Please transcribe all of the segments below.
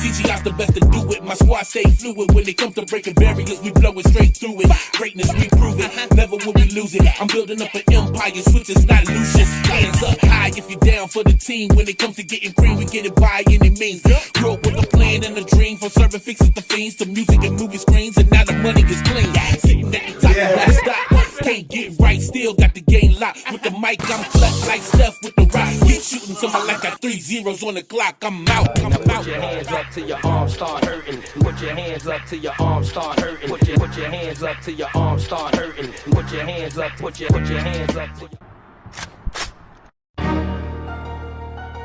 CGI's the best to do it. My squad stay fluid. When it comes to breaking barriers, we blow it straight through it. Greatness, we prove it. Never will we lose it. I'm building up an empire. Switches, not Lucius. Hands up high if you're down for the team. When it comes to getting cream, we get it by any means. Grew up with a plan and a dream. From serving fixes to fiends to music and movie screens. And now the money is clean. Sitting at the top of that stop. Can't get right, still got the game locked. With the mic, I'm clutch like Steph with the rock. Keep shooting someone like got 3 zeros on the clock. I'm out. Put your hands up till your arms start hurting. Put your hands up till your arms start hurting. Put your hands up till your arms start hurting. Put your hands up. Put your hands up.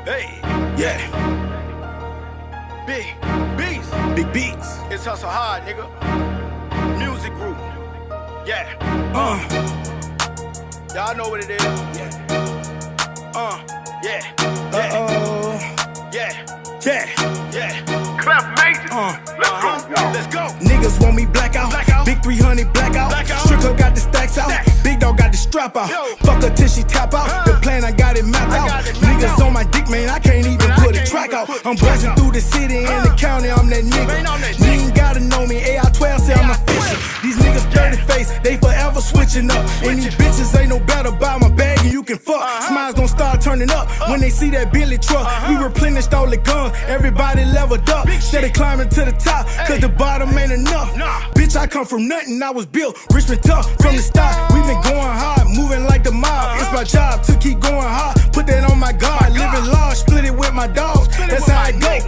Hey, Yeah, big beats. big beats. It's hustle hard, nigga. Music group. Yeah. Y'all know what it is. Yeah. Yeah. Yeah. Yeah. Yeah. Clef major. Let's go. Niggas want me blackout. Big 300 blackout. Stricker got the stacks out. Big dog got the strap out. Fuck her till she tap out. The plan I got it mapped out. Niggas on my dick, man. I can't even put a track out. I'm buzzing through the city and the county. I'm that nigga. You ain't gotta know me. AI12 say I'm official. These niggas dirty face. They forever switching up. And these bitches ain't no better. Buy my bag and you can fuck. Smiles gon' start turning up when they see that Billy truck. We replenished all the guns. Everybody leveled up. Steady climbing to the top. Cause the bottom ain't enough. Bitch, I come from nothing. I was built Richmond tough from the start. We been going hard, moving like the mob. It's my job to keep going hard. Put that on my guard. Living large, split it with my dogs. That's how I go.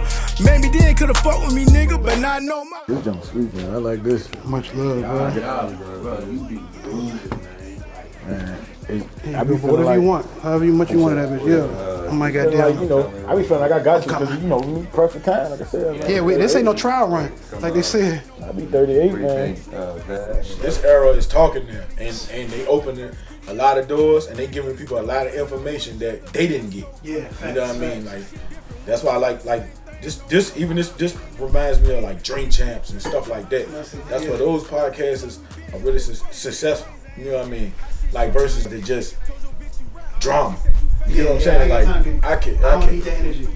Maybe then could've fucked with me, nigga, but now I know my. This junk sweet, man. I like this. Much love, bro. Man, I be whatever like, you want, however much you want that bitch. Yeah. Oh my god, like, you know, I be feeling like I got you because you know, perfect time, like I said. Man. Yeah, this ain't no trial run, like they said. I be 38, man. This era is talking now, and they opening a lot of doors, and they giving people a lot of information that they didn't get. Yeah, you know what I mean? Like that's why I like this reminds me of like Drink Champs and stuff like that. That's why those podcasts are really successful. You know what I mean? Like versus the just drama. You know what I'm saying? Like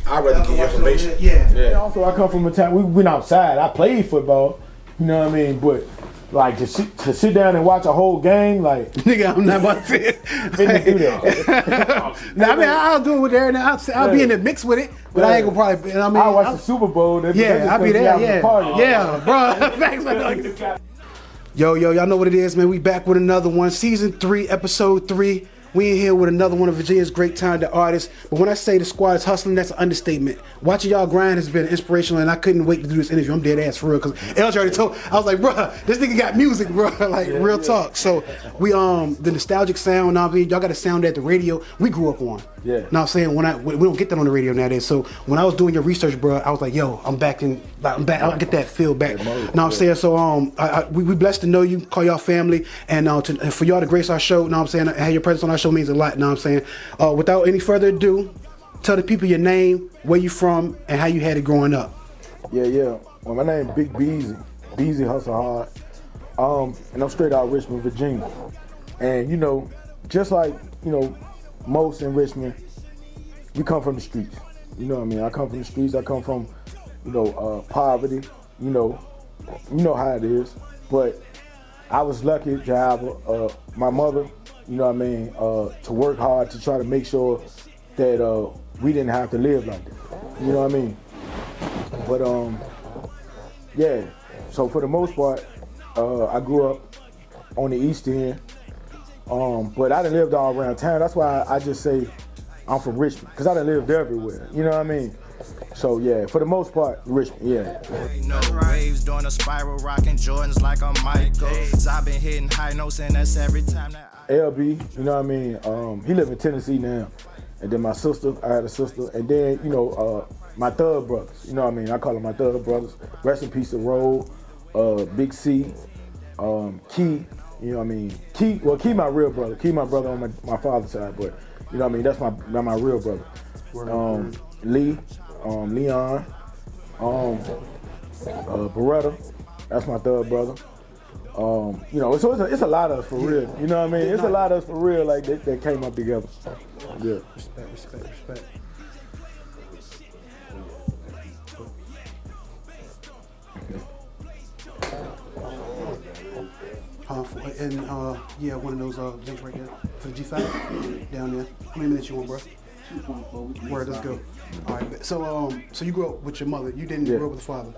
I'd rather get information. Yeah. Also, I come from a time we went outside. I played football. You know what I mean? But like to sit down and watch a whole game, like nigga, I'm not about to do that. Now, I mean, I'll do it with there, and I'll be in the mix with it, but I ain't gonna probably. I mean, I'll watch the Super Bowl. I'll be there. Yeah, bro. Yo, y'all know what it is, man. We back with another one. Season 3, episode 3. We in here with another one of Virginia's great talented artists. But when I say the squad is hustling, that's an understatement. Watching y'all grind has been inspirational, and I couldn't wait to do this interview. I'm dead ass for real, because LJ already told. I was like, bro, this nigga got music, bro. Like real talk. So we the nostalgic sound. Y'all got a sound that the radio we grew up on. Yeah. Now I'm saying we don't get that on the radio nowadays. So when I was doing your research, bro, I was like, yo, I'm back. I get that feel back. Now I'm saying so. We blessed to know you. Call y'all family, and for y'all to grace our show. Now I'm saying have your presence on our show means a lot. Now I'm saying without any further ado, tell the people your name, where you from, and how you had it growing up. Yeah. Well, my name is Big Beezy. Beezy hustle hard. And I'm straight out of Richmond, Virginia. And you know, just like most in Richmond, we come from the streets. You know what I mean? I come from the streets. I come from poverty. You know how it is. But I was lucky to have my mother. You know what I mean? To work hard to try to make sure that we didn't have to live like that. You know what I mean? But yeah. So for the most part, I grew up on the East End. But I done lived all around town. That's why I just say I'm from Richmond, because I done lived everywhere. You know what I mean? So yeah, for the most part, Richmond, yeah. No waves doing a spiral, rocking Jordans like a Michael. I've been hitting high notes, and that's every time that LB, you know what I mean? He live in Tennessee now. And then my sister, I had a sister, and then, my thug brothers, you know what I mean? I call them my thug brothers. Rest in peace to Roll, Big C, Key, you know what I mean? Key my real brother. Key my brother on my father's side, but you know what I mean? That's my real brother. Lee, Leon, Beretta, that's my third brother. So it's a lot of us for real. You know what I mean? It's a lot of us for real, like that came up together. Yeah. Respect. Yeah, one of those drinks right there for the G5 down there. How many minutes you want, bro? 2.4. Word, let's go. All right. So you grew up with your mother. You didn't grow up with a father.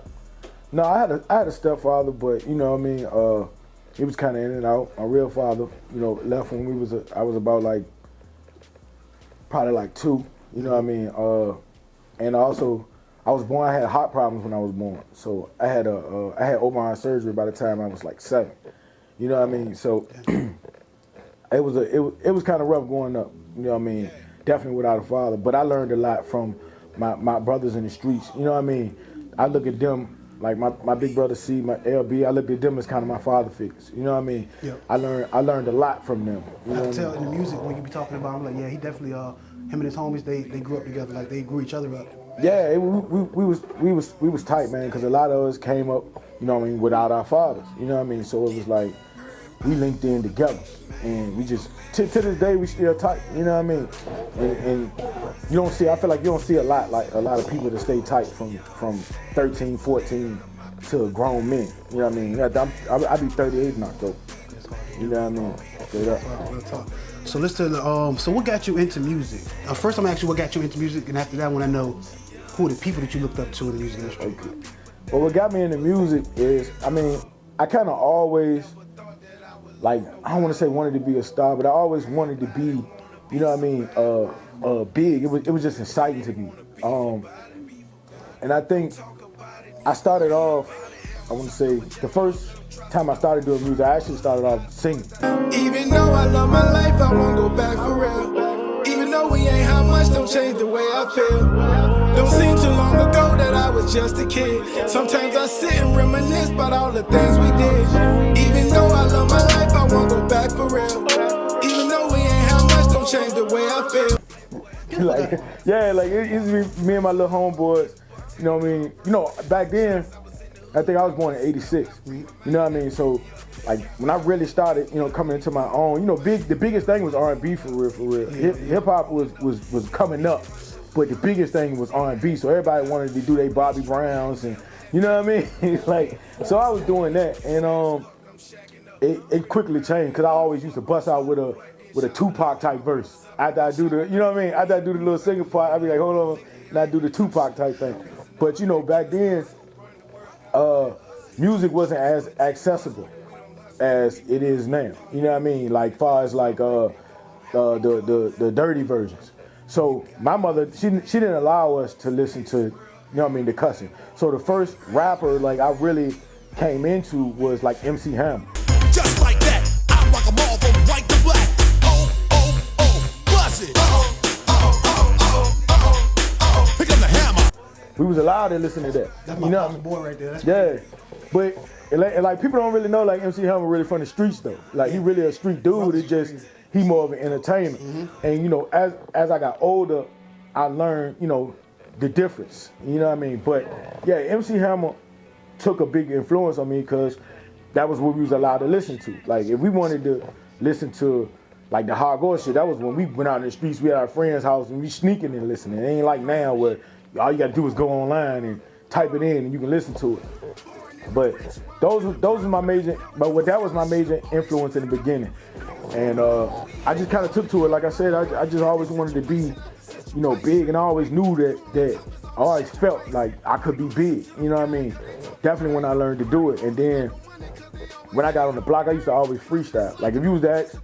No, I had a stepfather, but you know what I mean. He was kind of in and out. My real father, you know, left when I was about like probably like 2. You know what I mean. And also, I was born. I had heart problems when I was born, so I had open heart surgery by the time I was like 7. You know what I mean? So it was kind of rough growing up. You know what I mean? Definitely without a father, but I learned a lot from my brothers in the streets. You know what I mean? I look at them like my big brother C, my LB. I looked at them as kind of my father figures. You know what I mean? Yep. I learned a lot from them. You know I can what tell I mean? in the music when you be talking about, I'm like, yeah, he definitely him and his homies they grew up together, like they grew each other up. Yeah, we was tight, man, because a lot of us came up, you know what I mean, without our fathers. You know what I mean? So it was like we linked in together, and we just to this day we still tight. You know what I mean? And you don't see. I feel like you don't see a lot of people that stay tight from 13, 14 to grown men. You know what I mean? I'll be 38 in October. You know what I mean? Straight up. Real talk. So let's tell so what got you into music? First I'm gonna ask you what got you into music, and after that I wanna know who are the people that you looked up to in the music industry. Okay. Well, what got me into music is, I mean, I kind of always, like, I don't want to say wanted to be a star, but I always wanted to be, you know what I mean, big. It was just exciting to me. And I think I started off, I want to say, the first time I started doing music, I actually started off singing. Even though I love my life, I won't go back for real. Even though we ain't how much, don't change the way I feel. Don't seem too long ago that I was just a kid. Sometimes I sit and reminisce about all the things we did. Even though I love my life, I won't go back for real. Even though we ain't how much, don't change the way I feel. Like, yeah, like it used to be me and my little homeboys. You know what I mean? You know, back then, I think I was born in '86. You know what I mean? So, like, when I really started, you know, coming into my own, you know, the biggest thing was R&B for real. Hip hop was coming up, but the biggest thing was R&B. So everybody wanted to do their Bobby Browns and, you know what I mean? Like, so I was doing that, and it quickly changed because I always used to bust out with a Tupac type verse. After I do the, you know what I mean? After I do the little singing part, I'd be like, hold on, and I do the Tupac type thing. But you know, back then, music wasn't as accessible as it is now. You know what I mean? Like far as like the dirty versions. So my mother, she didn't allow us to listen to, you know what I mean, the cussing. So the first rapper like I really came into was like MC Hammer. Just like that, I rock 'em all from white to black. Buzz it. Pick up the hammer. We was allowed to listen to that. That's my father's boy right there. That's yeah, but and like people don't really know like MC Hammer really from the streets though. Like he really a street dude. It's just he more of an entertainer. And you know, as I got older, I learned, you know, the difference. You know what I mean? But yeah, MC Hammer took a big influence on me because that was what we was allowed to listen to. Like if we wanted to listen to like the hardcore shit, that was when we went out in the streets. We had our friend's house and we sneaking and listening. It ain't like now where all you gotta do is go online and type it in and you can listen to it. But those were my major. But that was my major influence in the beginning. And I just kind of took to it. Like I said, I just always wanted to be, you know, big, and I always knew that I always felt like I could be big. You know what I mean? Definitely when I learned to do it. And then when I got on the block, I used to always freestyle. Like if you was to ask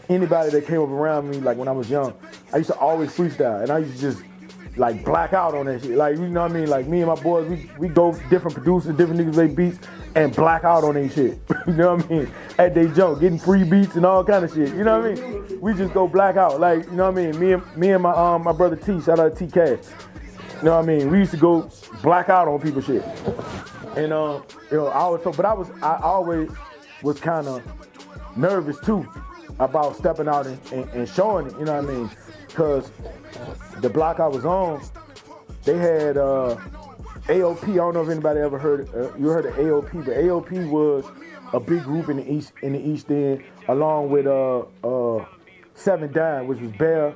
anybody that came up around me, like when I was young, I used to always freestyle, and I used to just like black out on that shit. Like, you know what I mean? Like me and my boys, we go different producers, different niggas make beats and black out on that shit. You know what I mean? At they jump, getting free beats and all kind of shit. You know what I mean? We just go black out. Like, you know what I mean? Me and my brother T, shout out to T-Cash. You know what I mean? We used to go black out on people's shit. And you know, I always was kind of nervous too about stepping out and showing it, you know what I mean? Because the block I was on, they had AOP. I don't know if anybody ever heard you heard of AOP, but AOP was a big group in the East End, along with 7 Dime, which was Bear,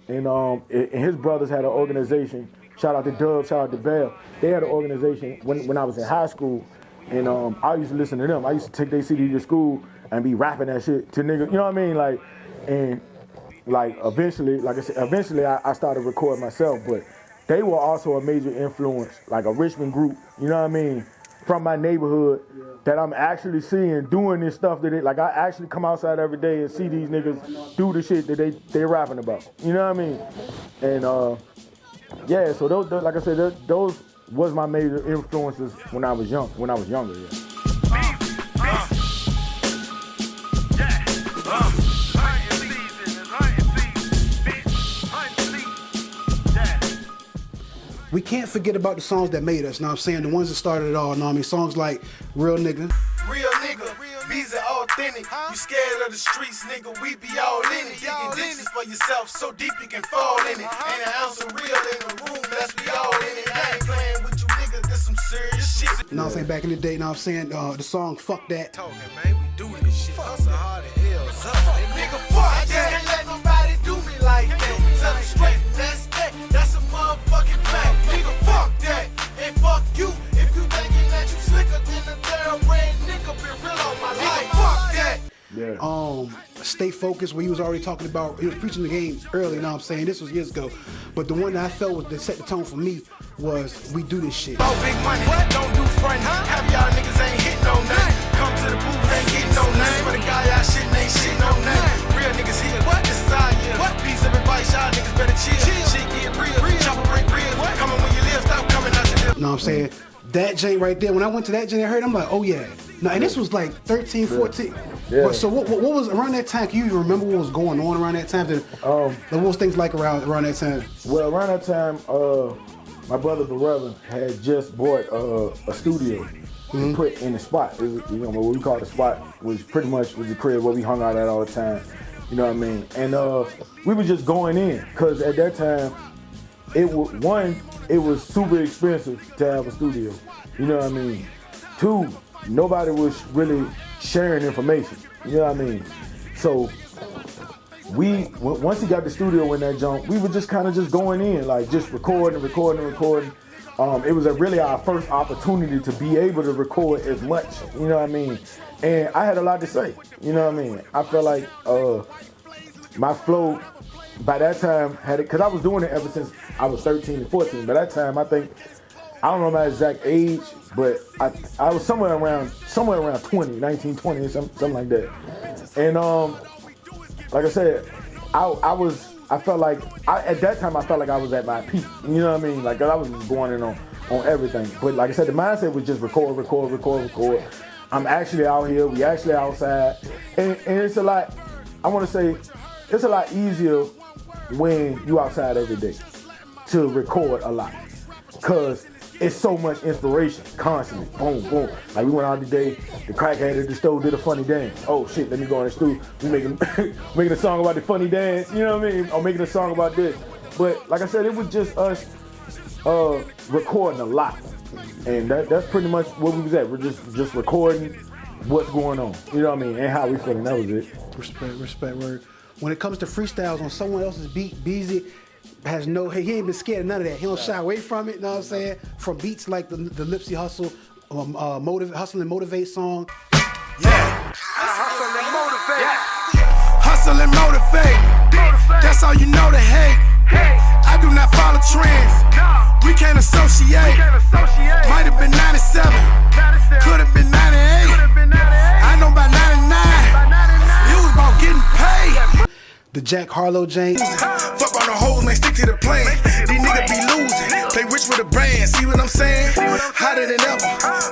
and his brothers had an organization. Shout out to Dub, shout out to Bear. They had an organization when I was in high school, and I used to listen to them. I used to take their CD to school, and and be rapping that shit to niggas. You know what I mean? Like, and like eventually, like I said, I started recording myself, but they were also a major influence, like a Richmond group. You know what I mean? From my neighborhood, that I'm actually seeing doing this stuff that like I actually come outside every day and see these niggas do the shit that they rapping about. You know what I mean? And yeah, so those like I said, those was my major influences when I was younger. Yeah. We can't forget about the songs that made us, know what I'm saying? The ones that started it all, know what I mean? Songs like Real Nigga. Real nigga, Beezy authentic. You scared of the streets, nigga, we be all in it. Digging ditches for yourself, so deep you can fall in it. Ain't an ounce of real in the room, unless we all in it. I ain't playing with you, nigga, this some serious shit. You know what I'm saying? Back in the day, know what I'm saying? The song Fuck That. Talking, man, we do this shit. Hustle hard as hell, nigga, fuck that. Can't let nobody do me like that. Tell them straight, that's a motherfucking fact. Nigga, fuck that, and fuck you. If you thinking that you slicker than a thoroughbred nigga, be real on my life. Fuck that. Yeah. Stay Focused, where he was already talking about, he was preaching the game early, you know what I'm saying? This was years ago. But the one that I felt was that set the tone for me was We Do This Shit. Oh, big money, don't do front. Have y'all niggas ain't hitting no nothing. Come to the booth, ain't getting no nothing. Swear to God, y'all shitting ain't shit no nothing. Real niggas here, this is our year. Piece of advice, y'all niggas better chill. Shit get real, chopper break real. Coming when you live, stop coming out your live. You know what I'm saying? That joint right there, when I went to that joint, I heard, I'm like, oh yeah. Now, and this was like 13, 14. Yeah. So what was around that time? Can you even remember what was going on around that time? What was things like around that time? Well, around that time, my brother Barella had just bought a studio to put in the spot. It was, you know, what we call the spot was pretty much was the crib where we hung out at all the time. You know what I mean? And we were just going in because at that time, it was super expensive to have a studio. You know what I mean? 2, nobody was really sharing information. You know what I mean? So once he got the studio in that jump, we were just kind of just going in, like just recording. It was really our first opportunity to be able to record as much. You know what I mean? And I had a lot to say. You know what I mean? I felt like my flow by that time had it, because I was doing it ever since I was 13 and 14. By that time, I think, I don't know my exact age, but I was somewhere around 20, 19, 20, something like that. And like I said, I felt like at that time I felt like I was at my peak. You know what I mean? Like I was just going in on everything. But like I said, the mindset was just record. I'm actually out here. We actually outside, and it's a lot. I want to say it's a lot easier when you outside every day to record a lot, cause it's so much inspiration constantly. Boom, boom. Like we went out today, the crackhead at the stove did a funny dance. Oh shit, let me go in the studio. We making a song about the funny dance, you know what I mean? Or making a song about this. But like I said, it was just us recording a lot. And that's pretty much what we was at. We're just recording what's going on. You know what I mean? And how we feeling. That was it. Respect, word. When it comes to freestyles on someone else's beat, Beezy has he ain't been scared of none of that. He don't shy away from it, you know what I'm saying? From beats like the Lipsy Hustle, Hustle and Motivate song. Yeah. Hustle and motivate. Yeah. Hustle and motivate. That's all you know to hate. I do not follow trends. We can't associate. Might have been 97. Could have been 98. I know by 99. It was about getting paid. The Jack Harlow James. Fuck on the hoes, man, stick to the plan. These niggas be losing. Play rich with a brand, see what I'm saying? Hotter than ever.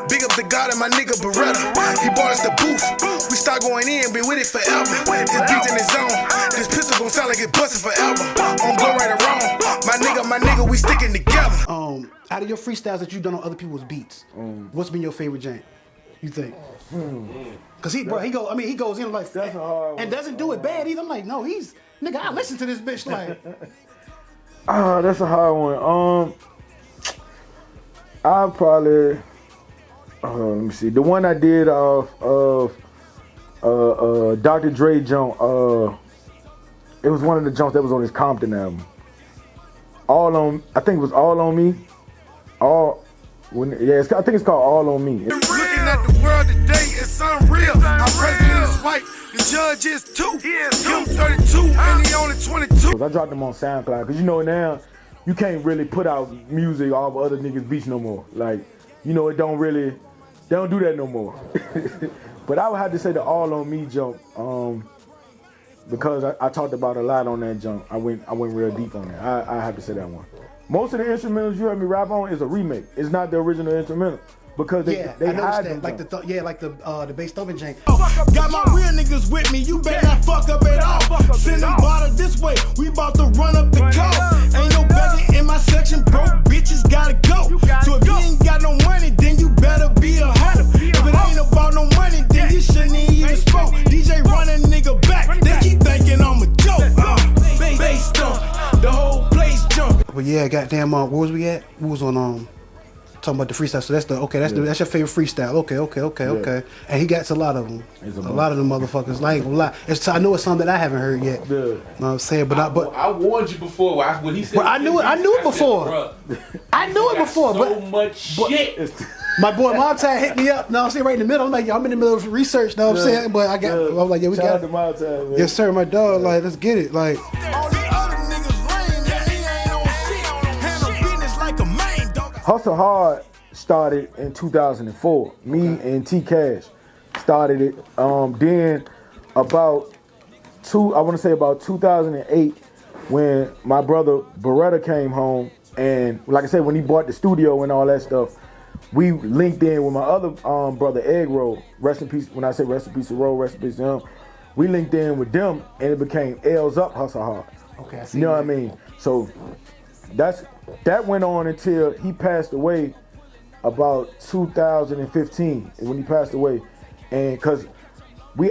Big up the God and my nigga Beretta. He bought us the booth. We start going in, been with it forever. This beat in his zone. This pistol gon' sound like it bustin' forever. On go right or wrong. My nigga, we sticking together. Out of your freestyles that you've done on other people's beats, what's been your favorite jam? You think? Cause he goes in like that's a hard and doesn't do it bad either. I'm like, no, nigga, I listen to this bitch like. That's a hard one. I'll probably let me see. The one I did of Dr. Dre jump. It was one of the jumps that was on his Compton album. I think it was All on Me. I think it's called All on Me. Looking at the world today, it's unreal. Our president is white, the judge is too. Him 32 and he only 22. I dropped them on SoundCloud, cause you know now, you can't really put out music off other niggas' beats no more. Like, you know, they don't do that no more. But I would have to say the All On Me jump, because I talked about a lot on that jump. I went real deep on it. I have to say that one. Most of the instrumentals you heard me rap on is a remake. It's not the original instrumental. Because they hide them. Like the bass thumping jank. Got my real niggas with me, you better not fuck up at all. Send them bottle this way, we about to run up the coast. Ain't no begging in my section, broke bitches gotta go. So if you ain't got no money, then you better be a hoe. If it ain't about no money, then you shouldn't even spoke. DJ run a nigga back, they keep thinking I'm a joke. Bass thump, the whole place jump. But yeah, goddamn, where was we at? We was on talking about the freestyle. So that's your favorite freestyle. Okay. And he gets a lot of them. A lot of them motherfuckers. I ain't gonna lie. I know it's something that I haven't heard yet. Yeah. You know what I'm saying? But I warned you before when he said. I knew it before. I knew it before. So much shit. My boy Montag hit me up. Now I'm sitting right in the middle. I'm like, yo, I'm in the middle of research. Know what I'm saying? But I was like, yeah, we got it. Man. Yes, sir, my dog. Like, let's get it. Like. Hustle Hard started in 2004. Me and T Cash started it. Then about 2008, when my brother Beretta came home, and like I said, when he bought the studio and all that stuff, we linked in with my other brother Egg Roll. Rest in peace. When I say rest in peace to Roll, rest in peace to him. We linked in with them, and it became L's Up Hustle Hard. Okay, I see. You know what I mean? So that went on until he passed away about 2015 when he passed away, and because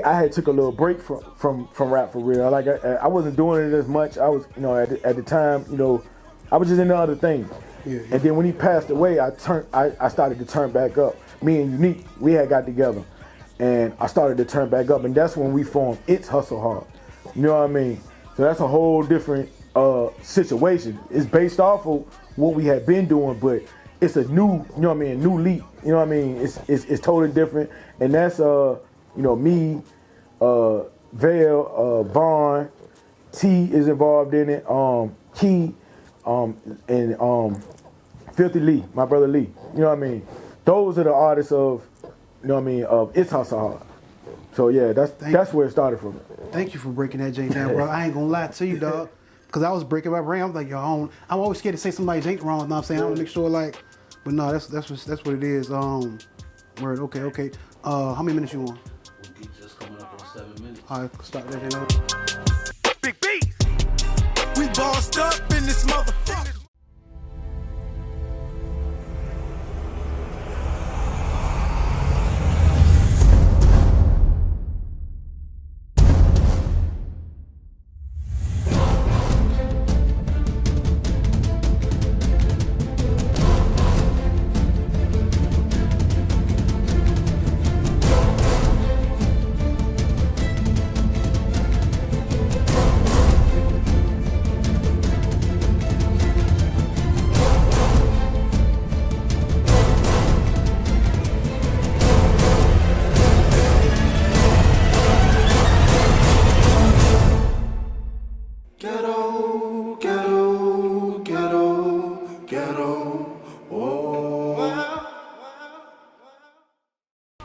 I had took a little break from rap for real. Like I wasn't doing it as much. I was, you know, at the time, you know, I was just into other things. Yeah. And then when he passed away, I started to turn back up. Me and Unique, we had got together, and I started to turn back up, and that's when we formed It's Hustle Hard. You know what I mean? So that's a whole different situation. It's based off of what we had been doing, but it's a new, you know what I mean, new leap. You know what I mean? It's totally different, and that's you know, me, Vale, Vaughn, T is involved in it, Key, and Filthy Lee, my brother Lee. You know what I mean? Those are the artists of, you know what I mean, of It's Hustle Hard. So yeah, that's where it started from. Thank you for breaking that jank down, bro. I ain't gonna lie to you, dog. Cause I was breaking my brain. I'm like, yo, I'm always scared to say somebody's ain't wrong. You know what I'm saying? I want to make sure, like, but no, that's what it is. Word. Okay. How many minutes you on? We just coming up on 7 minutes. All right, stop that. You know. Big Bees. We bossed up in this motherfucker.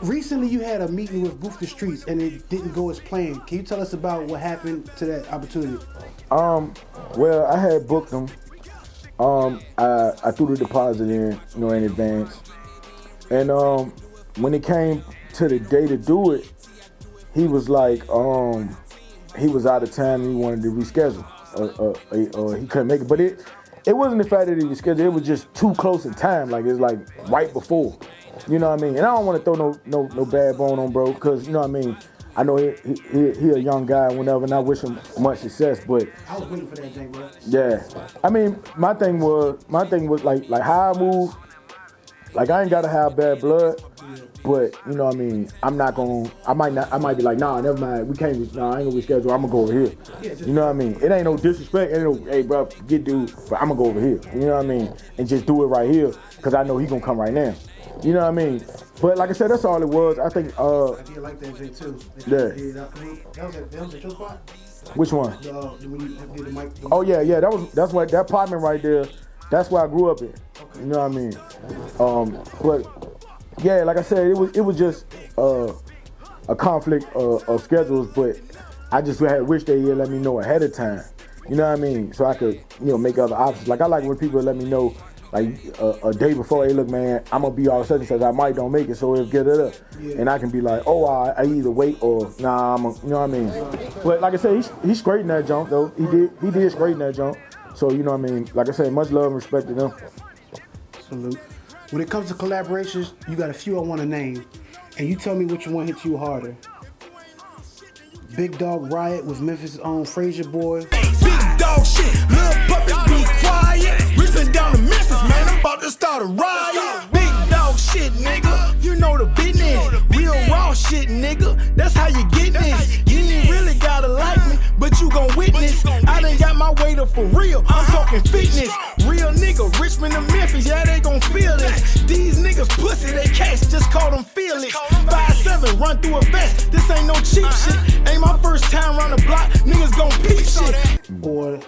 Recently, you had a meeting with Booth the Streets, and it didn't go as planned. Can you tell us about what happened to that opportunity? Well, I had booked them. I threw the deposit in, you know, in advance, and when it came to the day to do it, he was like, he was out of town and he wanted to reschedule. He couldn't make it, but it wasn't the fact that he rescheduled. It was just too close in time. Like it's like right before. You know what I mean? And I don't want to throw no bad bone on bro, because you know what I mean. I know he a young guy and whatever, and I wish him much success. But I was waiting for that thing, bro. Yeah, I mean, my thing was like how I move. Like I ain't gotta have bad blood, but you know what I mean. I might be like, nah, never mind. We can't. Nah, I ain't gonna reschedule. I'm gonna go over here. You know what I mean? It ain't no disrespect. Ain't no, hey, bro, get dude, but I'm gonna go over here. You know what I mean? And just do it right here, cause I know he gonna come right now. You know what I mean? But like I said, that's all it was. I think. I did like that J too. Yeah. That was at your spot. Which one? When you did the mic. Oh yeah. That's what that apartment right there. That's where I grew up in. Okay. You know what I mean? But yeah, like I said, it was just a conflict of schedules. But I just wish they let me know ahead of time. You know what I mean? So I could make other options. Like I like when people let me know. Like a day before, hey, look, man, I'm gonna be all such and such. I might don't make it, so if get it up, and I can be like, oh, I either wait or nah, you know what I mean. But like I said, he straightened that jump though. He did straighten that jump. So you know what I mean. Like I said, much love and respect to them. Salute. When it comes to collaborations, you got a few I want to name, and you tell me which one hits you harder. Big Dog Ryte with Memphis' own Frazier Boy. Big dog shit, little puppies be quiet. Richmond down to Memphis, man, I'm about to start a riot. Big dog shit, nigga, you know the business. Real raw shit, nigga, that's how you get this. You ain't really gotta like me, but you gon' witness. I done got my weight up for real, I'm talking fitness. Real nigga, Richmond to Memphis, yeah, they gon' feel this. These niggas pussy, they cats, just call them fearless. 5'7", run through a vest, this ain't no cheap shit. Ain't my first time round the block, niggas gon' peep shit. Or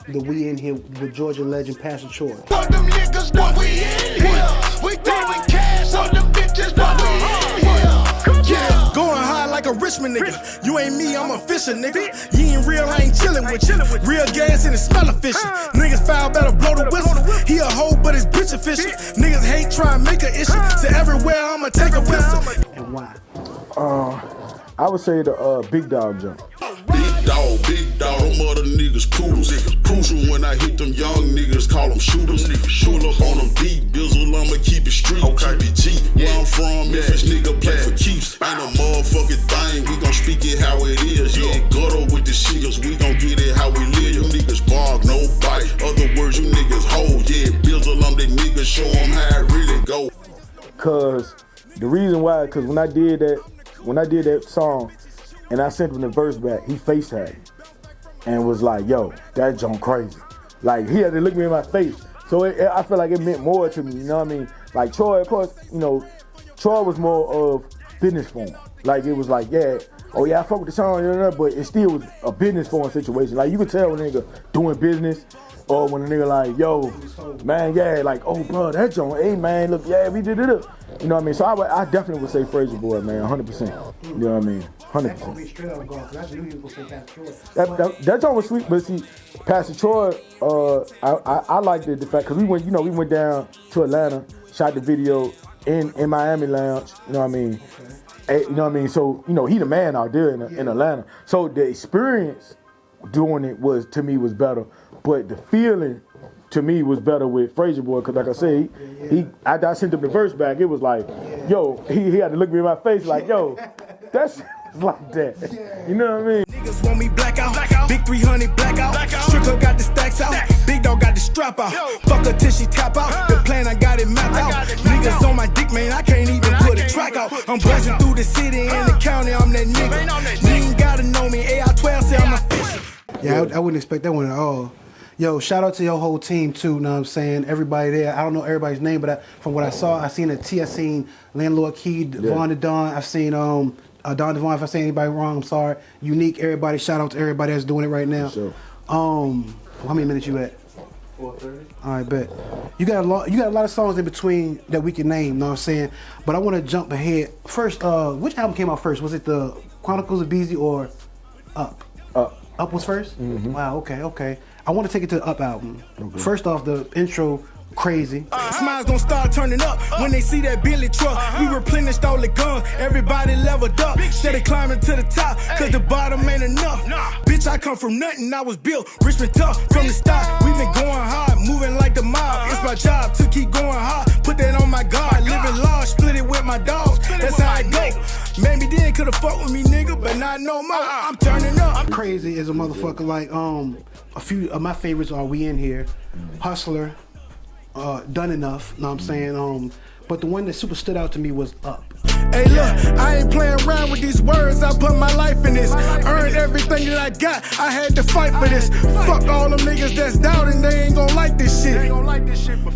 the We In Here with Georgia legend Pastor Troy. Fuck them niggas, what we in here. We throwing cash on them bitches, what we in here. Yeah, going high like a Richmond nigga. You ain't me, I'm a Fisher nigga. You ain't real, I ain't chillin' with you. Real gas and it smell of fishy. Niggas foul, better blow the whistle. He a hoe, but his bitch official. Niggas hate try and make an issue. So everywhere I'ma take a whistle. And why? I would say the Big Dog jump. Big dog, them other niggas poodles. Crucial when I hit them young niggas, call them shooters. Pull up on them deep, bizzle, I'ma keep it street. Keep it G. Where I'm from, Memphis nigga play for keeps. Ain't a motherfucking thing, we gon' speak it how it is. Yeah, gutter with the shingles, we gon' get it how we live. You niggas bark, no bite. Other words, you niggas hold. Yeah, bizzle, I'm the nigga, show them how it really go. Cause the reason why, cause when I did that song, and I sent him the verse back, he FaceTimed me and was like, yo, that junk crazy. Like, he had to look me in my face. So I feel like it meant more to me, you know what I mean? Like, Troy, of course, Troy was more of business form. Like, it was like, yeah, oh yeah, I fuck with the song, but it still was a business form situation. Like, you could tell when a nigga doing business, or when a nigga like, yo, man, yeah, like, oh, bro, that joint, hey, man, look, yeah, we did it up. You know what I mean? So I definitely would say Frazier Boy, man, 100%. You know what I mean? 100%. That joint was sweet, but see, Pastor Troy, I liked it, the fact, because we went down to Atlanta, shot the video in Miami Lounge, you know what I mean? Okay. You know what I mean? So, he the man out there in Atlanta. So the experience doing it to me was better. But the feeling to me was better with Frazier Boy, because like I said, after I sent him the verse back, it was like, yo, he had to look me in my face like, yo, that's like that. You know what I mean? Niggas want me black out, big 300 blackout. Stricker got the stacks out, Big Dog got the strap out. Fuck her till she tap out, the plan I got it mapped out. Niggas on my dick, man, I can't even put a track out. I'm buzzing through the city and the county, I'm that nigga. You ain't gotta know me, AI-12 say I'm a fish. Yeah, I wouldn't expect that one at all. Yo, shout out to your whole team too, know what I'm saying? Everybody there. I don't know everybody's name, but from what I saw, I seen I seen Landlord Key, Devon the Don. I've seen Don Devon. If I say anybody wrong, I'm sorry. Unique, everybody. Shout out to everybody that's doing it right now. Sure. How many minutes you at? 4:30. All right, bet. You got a lot of songs in between that we can name, know what I'm saying? But I want to jump ahead. First, which album came out first? Was it the Chronicles of Beezy or Up? Up was first? Mm-hmm. Wow, okay. I want to take it to the Up album. Okay. First off, the intro, crazy. Smiles gon' start turning up when they see that Billy truck. We replenished all the guns, everybody leveled up. Steady climbing to the top, cause the bottom ain't enough. Bitch, I come from nothing, I was built Richmond tough from the start. We been going hard, moving like the mob. It's my job to keep going hard, put that on my guard. Living large, split it with my dogs, that's how I go. Maybe then could've fucked with me, nigga, but not no more. I'm turning up. Crazy as a motherfucker. Like a few of my favorites are We In Here, Hustler, Done Enough, know what I'm saying? But the one that super stood out to me was Up. Hey look, I ain't playing around with these words, I put my life in this. Earned everything that I got, I had to fight for this. Fuck all them niggas that's doubting, they ain't gon' like this shit.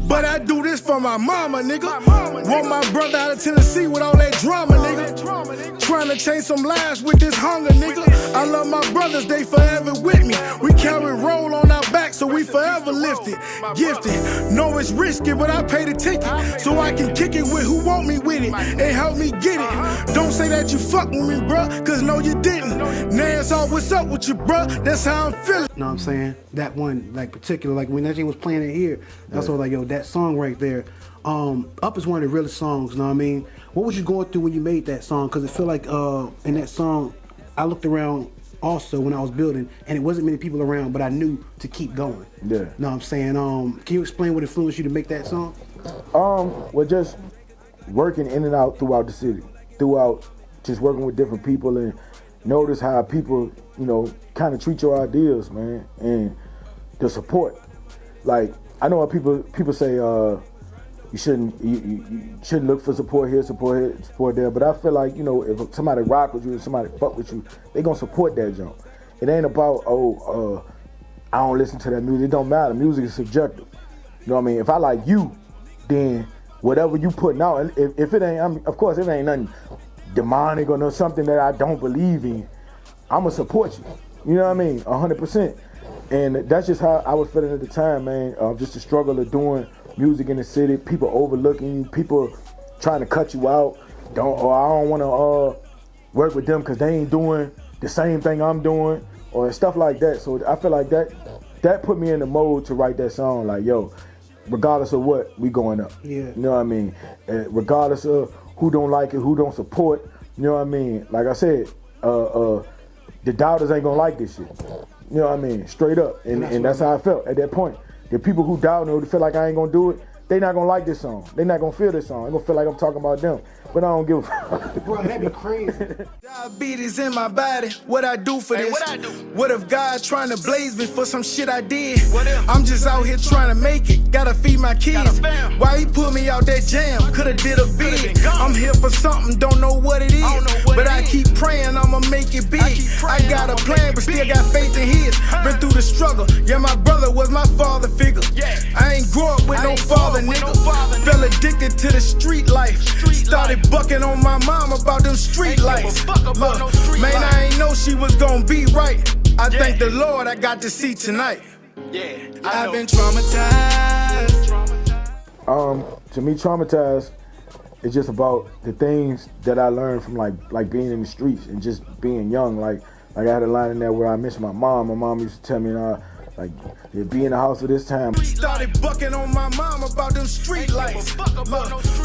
But I do this for for my mama, nigga. Want my brother out of Tennessee with all that drama, nigga. Trying to change some lives with this hunger, nigga. I love my brothers, they forever with me. We carry roll on our back, so we forever lifted, gifted. Know it's risky, but I pay the ticket so I can kick it with who want me with it and help me get it. Don't say that you fuck with me, bruh, cause no you didn't. Now it's all what's up with you, bruh. That's how I'm feeling. You know what I'm saying? That one, like particular, like when that thing was playing it here, that's what like, yo, that song right there. Up is one of the realest songs, you know what I mean? What was you going through when you made that song? Cause it feel like in that song, I looked around also when I was building, and it wasn't many people around, but I knew to keep going. Yeah. Know what I'm saying? Can you explain what influenced you to make that song? Well, just working in and out throughout the city, throughout just working with different people and notice how people, you know, kind of treat your ideas, man, and the support. Like, I know what people say, you shouldn't look for support here, support there. But I feel like, you know, if somebody rock with you, if somebody fuck with you, they gonna support that jump. It ain't about I don't listen to that music. It don't matter. Music is subjective. You know what I mean? If I like you, then whatever you putting out, if it ain't, of course, if it ain't nothing demonic or something that I don't believe in, I'ma support you. You know what I mean? 100%. And that's just how I was feeling at the time, man. Just the struggle of doing music in the city, people overlooking you, people trying to cut you out. I don't want to work with them because they ain't doing the same thing I'm doing, or stuff like that. So I feel like that put me in the mode to write that song. Like, yo, regardless of what, we going up. Yeah. You know what I mean? Regardless of who don't like it, who don't support. You know what I mean? Like I said, the doubters ain't gonna like this shit. You know what I mean? Straight up. And that's how I felt at that point. The people who doubt and who feel like I ain't gonna do it, they not gonna like this song. They not gonna feel this song. They gonna feel like I'm talking about them. But I don't give a fuck. Bro, that'd be crazy. Diabetes in my body, what I do for this? What I do? What if God trying to blaze me for some shit I did? What if? I'm just out here trying to make it, gotta feed my kids. Why he put me out that jam? Coulda did a bid. I'm here for something, don't know what it is. But I keep praying I'ma make it big. I got a plan, but still got faith in his. Been through the struggle, yeah, my brother was my father figure. I ain't grow up with no father, nigga. Fell addicted to the street life. Started bucking on my mom about them street lights. Look, man, I ain't know she was gonna be right. I thank the Lord I got to see tonight. Yeah, I've been traumatized. To me, traumatized is just about the things that I learned from like being in the streets and just being young. Like I had a line in there where I miss my mom. My mom used to tell me, like, you'll be in the house at this time. Started bucking on my mom about them street lights. Look,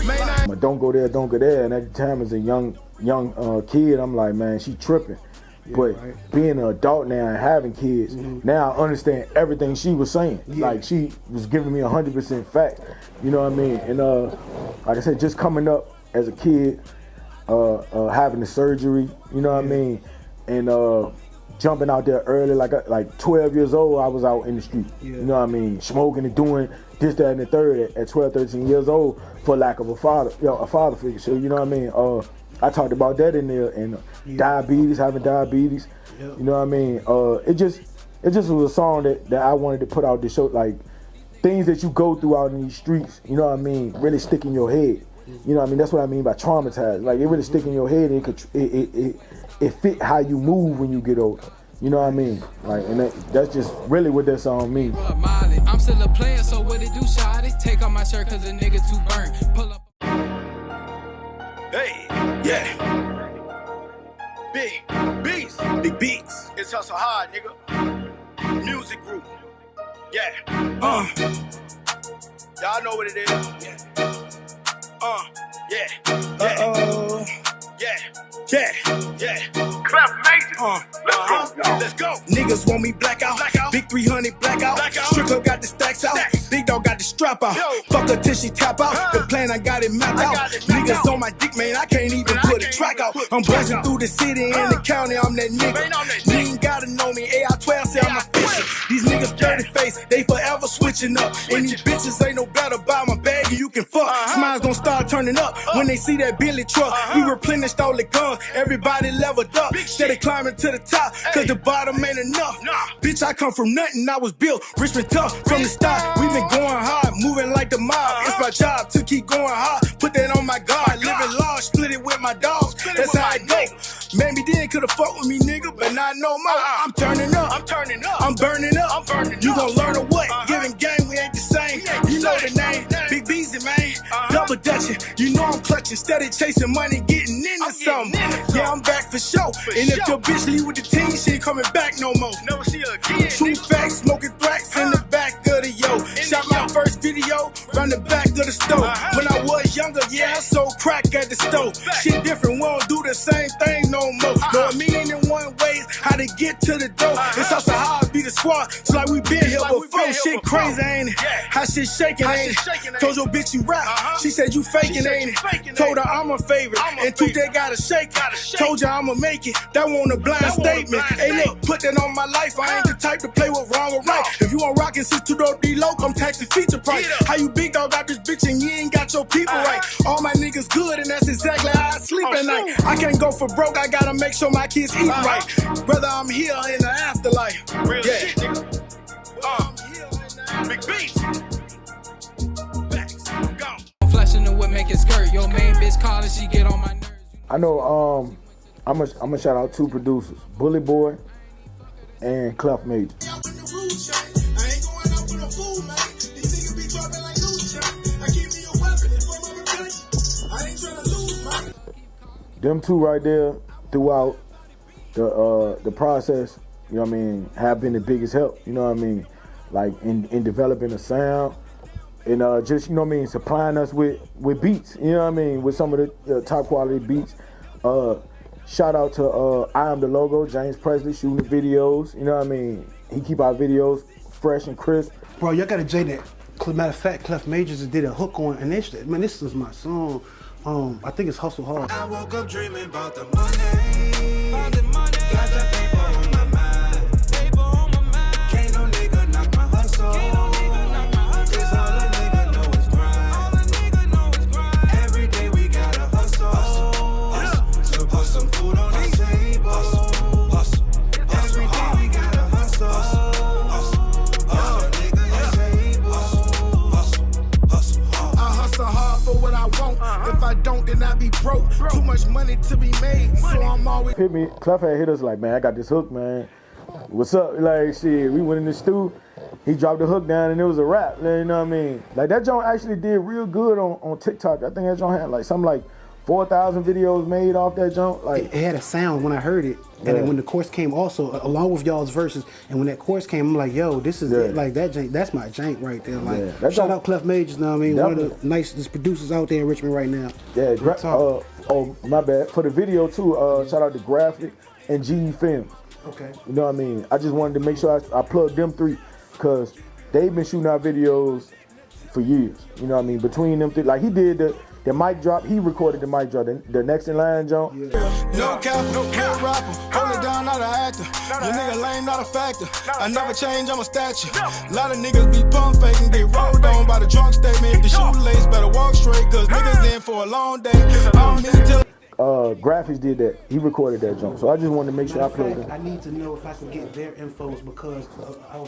man, I don't go there, don't go there. And at the time, as a young kid, I'm like, man, she tripping. Yeah, but right. Being an adult now and having kids, now I understand everything she was saying. Yeah. Like, she was giving me 100% fact. You know what I mean? And like I said, just coming up as a kid, having the surgery, you know what I mean? And jumping out there early, like 12 years old, I was out in the street. Yeah. You know what I mean? Smoking and doing this, that, and the third at 12, 13 years old for lack of a father figure. So, you know what I mean? I talked about that in there, and diabetes, having diabetes. Yep. You know what I mean? It just was a song that I wanted to put out to show, like, things that you go through out in these streets, you know what I mean, really stick in your head. You know what I mean? That's what I mean by traumatized. Like, it really stick in your head, and it fit how you move when you get older. You know what I mean? Like, and that's just really what that song means. I'm still a player, so what it do, shawty? Take off my shirt cause a nigga too burnt. Pull up. Hey, yeah. big beats. Big beats. It's hustle hard, nigga. Music group. Yeah. Y'all know what it is. Yeah. Yeah. Clap major. Let's go. Niggas want me blackout. Big 300 blackout. Stricker got the stacks out. Big dog got the strap out. Fuck her till she tap out. The plan, I got it mapped out. Niggas on my dick, man, I can't even put a track out. I'm buzzing through the city and the county, I'm that nigga. You ain't gotta know me, AR-12 say I'm official. These niggas dirty face, they forever switching up. And these bitches ain't no better, buy my bag and you can fuck. Smiles gon' start turning up when they see that Billy truck. We replenished all the guns, everybody leveled up. Steady climbing to the top, cause the bottom ain't enough. Bitch, I come from nothing, I was built rich and tough from the start. We been going hard, moving like the mob. It's my job to keep going hard. Put that on my guard. Living large, split it with my dogs. That's how I go. Maybe then could've fucked with me, nigga, but not no more. I'm turning up. I'm burning up. You gon' learn a what? Giving game, we ain't the same. You know the name. Big Beezy, man. Double dutching. You know I'm clutching. Steady chasing money, getting into something. Yeah, I'm back for sure. And if your bitch leave with the team, she ain't coming back no more. Never see her again. True facts, smoking thrax in the back of the yo. Shot my first video, run the back of the stove. When I was younger, yeah, I sold crack at the stove. Shit different, we don't do the same thing no more. No meaning in one way, how to get to the door. It's also how I be the squad. It's like we been here before. Shit crazy, ain't it? How shit shaking, ain't it? Told your bitch you rap. She said you faking, ain't it? Told her I'm her favorite. And Tuesday gotta shake it. Told you I'ma make it. That wasn't a blind statement. Hey, look, put that on my life. I ain't the type to play with wrong or right. If you want rockin' since 2-door low, I'm taxing feature price. How you big dog got this bitch and you ain't got your people right? All my niggas good, and that's exactly how I sleep at night. I can't go for broke, I gotta make sure my kids eat right. Whether I'm here or in the afterlife. Real shit, nigga. Big Beast. Flashing the whip, make it skirt. Your main bitch calling, she get on my nerves. I know. I'm gonna shout out 2 producers, Bully Boy and Clef Major. Them 2 right there throughout the process, you know what I mean, have been the biggest help, you know what I mean, like in developing a sound and just, you know what I mean, supplying us with beats, you know what I mean, with some of the top quality beats. Shout out to I Am The Logo, James Presley, shooting the videos, you know what I mean, he keep our videos fresh and crisp. Bro, y'all gotta J that. Matter of fact, Clef Majors did a hook on, and this is my song. I think it's Hustle Hard. I woke up dreaming about the money. Got that paper on my mind. Can't no nigga knock my hustle. Cause all a nigga know is grind. Every day we gotta hustle. To put some food on the table. Every day we gotta hustle. I hustle hard for what I want. If I don't, then I be broke. Too much money to be made, so I'm always. Hit me, Clef had hit us like, man, I got this hook, man. What's up? Like, shit, we went in the stew. He dropped the hook down and it was a rap. You know what I mean? Like, that joint actually did real good on TikTok. I think that joint had like something like 4,000 videos made off that joint. Like, it had a sound when I heard it, and then when the chorus came also along with y'all's verses, and when that chorus came, I'm like, yo, this is it. Like that jank, that's my jank right there. Like, shout out Clef Majors, know what I mean? Definitely. One of the nicest producers out there in Richmond right now. Yeah, oh my bad. For the video too, shout out to Graphic and GE Films. Okay. You know what I mean? I just wanted to make sure I plugged them 3 because they've been shooting our videos for years. You know what I mean? Between them 3, like he did the mic drop, he recorded the mic drop, the next in line jump. Yeah. No cap, real rapper, hold it down, not an actor. Your nigga lame, not a factor. I never change, I'm a statue. A lot of niggas be pump faking, get rolled on by the drunk statement. If the shoelace better walk straight, cause niggas in for a long day. I don't need to tell. Graphics did that. He recorded that jump. So I just wanted to make sure I plugged in. I need to know if I can get their infos because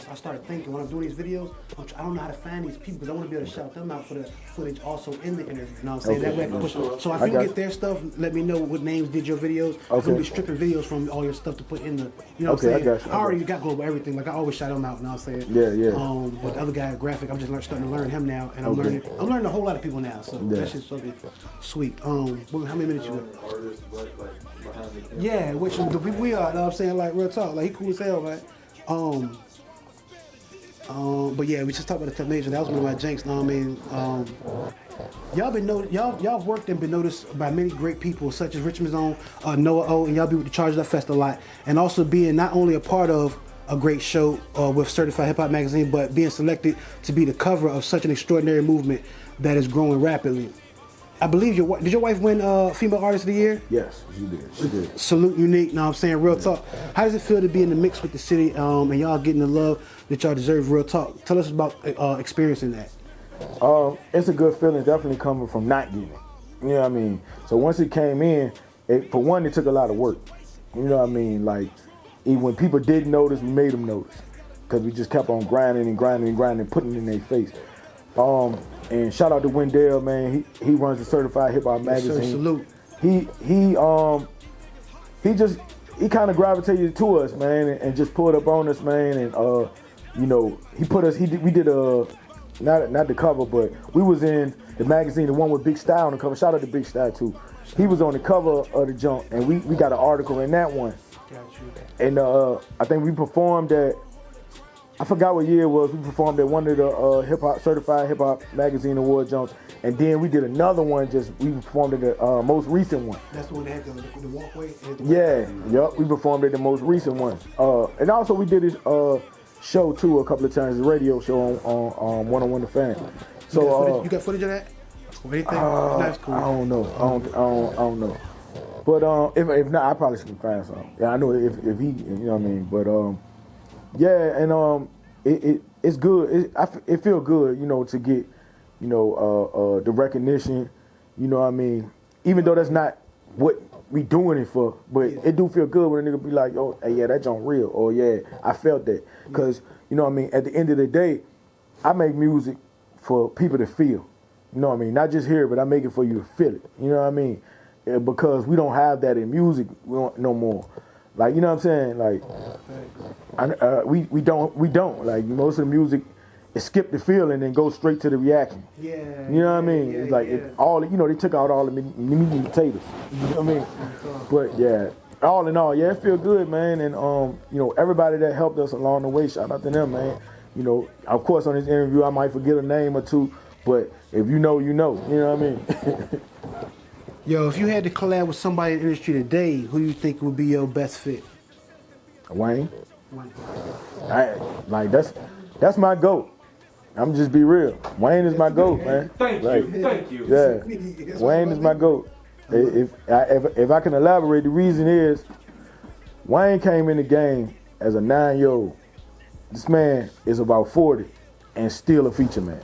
I started thinking when I'm doing these videos, I don't know how to find these people because I want to be able to shout them out for the footage also in the interview. You know what I'm saying? That way I can push them. So if you can get their stuff, let me know what names did your videos. I'm going to be stripping videos from all your stuff to put in the, you know what I'm saying? I got you. I already got global everything. Like I always shout them out, you know what I'm saying? Yeah. But the other guy, Graphic, I'm just starting to learn him now. And I'm learning a whole lot of people now. So that's just something sweet. How many minutes you got? Yeah, which the people we are, you know what I'm saying? Like real talk, like he cool as hell, man. But yeah, we just talked about the Major. That was one of my janks, you know what I mean? Y'all worked and been noticed by many great people such as Richmond's own Noah O, and y'all be with the Charged Up Fest a lot, and also being not only a part of a great show with Certified Hip Hop Magazine, but being selected to be the cover of such an extraordinary movement that is growing rapidly. I believe did your wife win Female Artist of the Year? Yes, she did. She did. Salute Unique, you know what I'm saying? Real talk. How does it feel to be in the mix with the city and y'all getting the love that y'all deserve? Real talk. Tell us about experiencing that. It's a good feeling, definitely coming from not getting it. You know what I mean? So once it came in, for one, it took a lot of work. You know what I mean? Like, even when people didn't notice, we made them notice. Because we just kept on grinding and grinding and grinding, putting it in their face. and shout out to Wendell, man. He runs the Certified Hip Hop magazine. Sir, salute. He kind of gravitated to us, man, and just pulled up on us, man, and you know, he put us. We did not the cover, but we was in the magazine, the one with Big Style on the cover. Shout out to Big Style too. He was on the cover of the junk, and we got an article in that one. And I think we performed at, I forgot what year it was. We performed at one of the Certified Hip Hop Magazine Award jumps, and then we did another one. We performed at the most recent one. That's the one that had the walkway. Yep. We performed at the most recent one. And also we did this show too a couple of times, the radio show on 101 The Fan. So you got footage of that? Or anything? That's cool. I don't know. I don't know. But if not, I probably should find something. Yeah, I know if he, you know what I mean. But yeah, and it's good. It feels good, you know, to get, you know, the recognition. You know what I mean. Even though that's not what we doing it for, but it do feel good when a nigga be like, oh, hey, yeah, that joint real, or yeah, I felt that. Because, you know what I mean, at the end of the day, I make music for people to feel. You know what I mean? Not just hear it, but I make it for you to feel it. You know what I mean? Because we don't have that in music no more. Like, you know what I'm saying? Like, we don't. Like, most of the music, it skip the feeling and go straight to the reaction. Yeah. You know what I mean? It's like they took out all the meat and potatoes. You know what I mean? But yeah, all in all, yeah, it feel good, man. And you know, everybody that helped us along the way, shout out to them, man. You know, of course, on this interview, I might forget a name or two, but if you know, you know. You know what I mean? Yo, if you had to collab with somebody in the industry today, who you think would be your best fit? Wayne. That's my GOAT. I'm just be real. Wayne is my GOAT, man. Thank you. Yeah, Wayne is my GOAT. If I can elaborate, the reason is Wayne came in the game as a 9-year-old. This man is about 40 and still a feature man.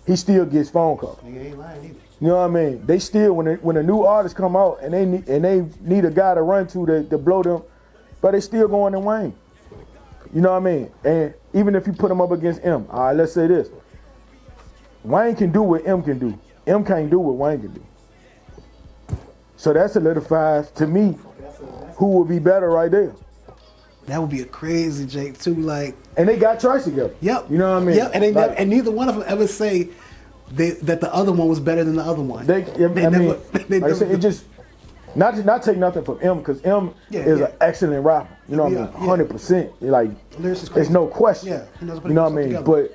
He still gets phone calls. Nigga ain't lying either. You know what I mean? They still, when a new artist come out and they need a guy to run to blow them, but they still going to Wayne. You know what I mean? And even if you put him up against M, all right, let's say this. Wayne can do what M can do. M can't do what Wayne can do. So that solidifies, to me, who would be better right there. That would be a crazy Jake too, like. And they got tracks together. Yep. You know what I mean? Yep. And and neither one of them ever say that the other one was better than the other one. Like I said, it just not take nothing from M, because M is an excellent rapper. You know what I mean? 100%. Like, there's no question. Yeah. You know what I mean? Together. But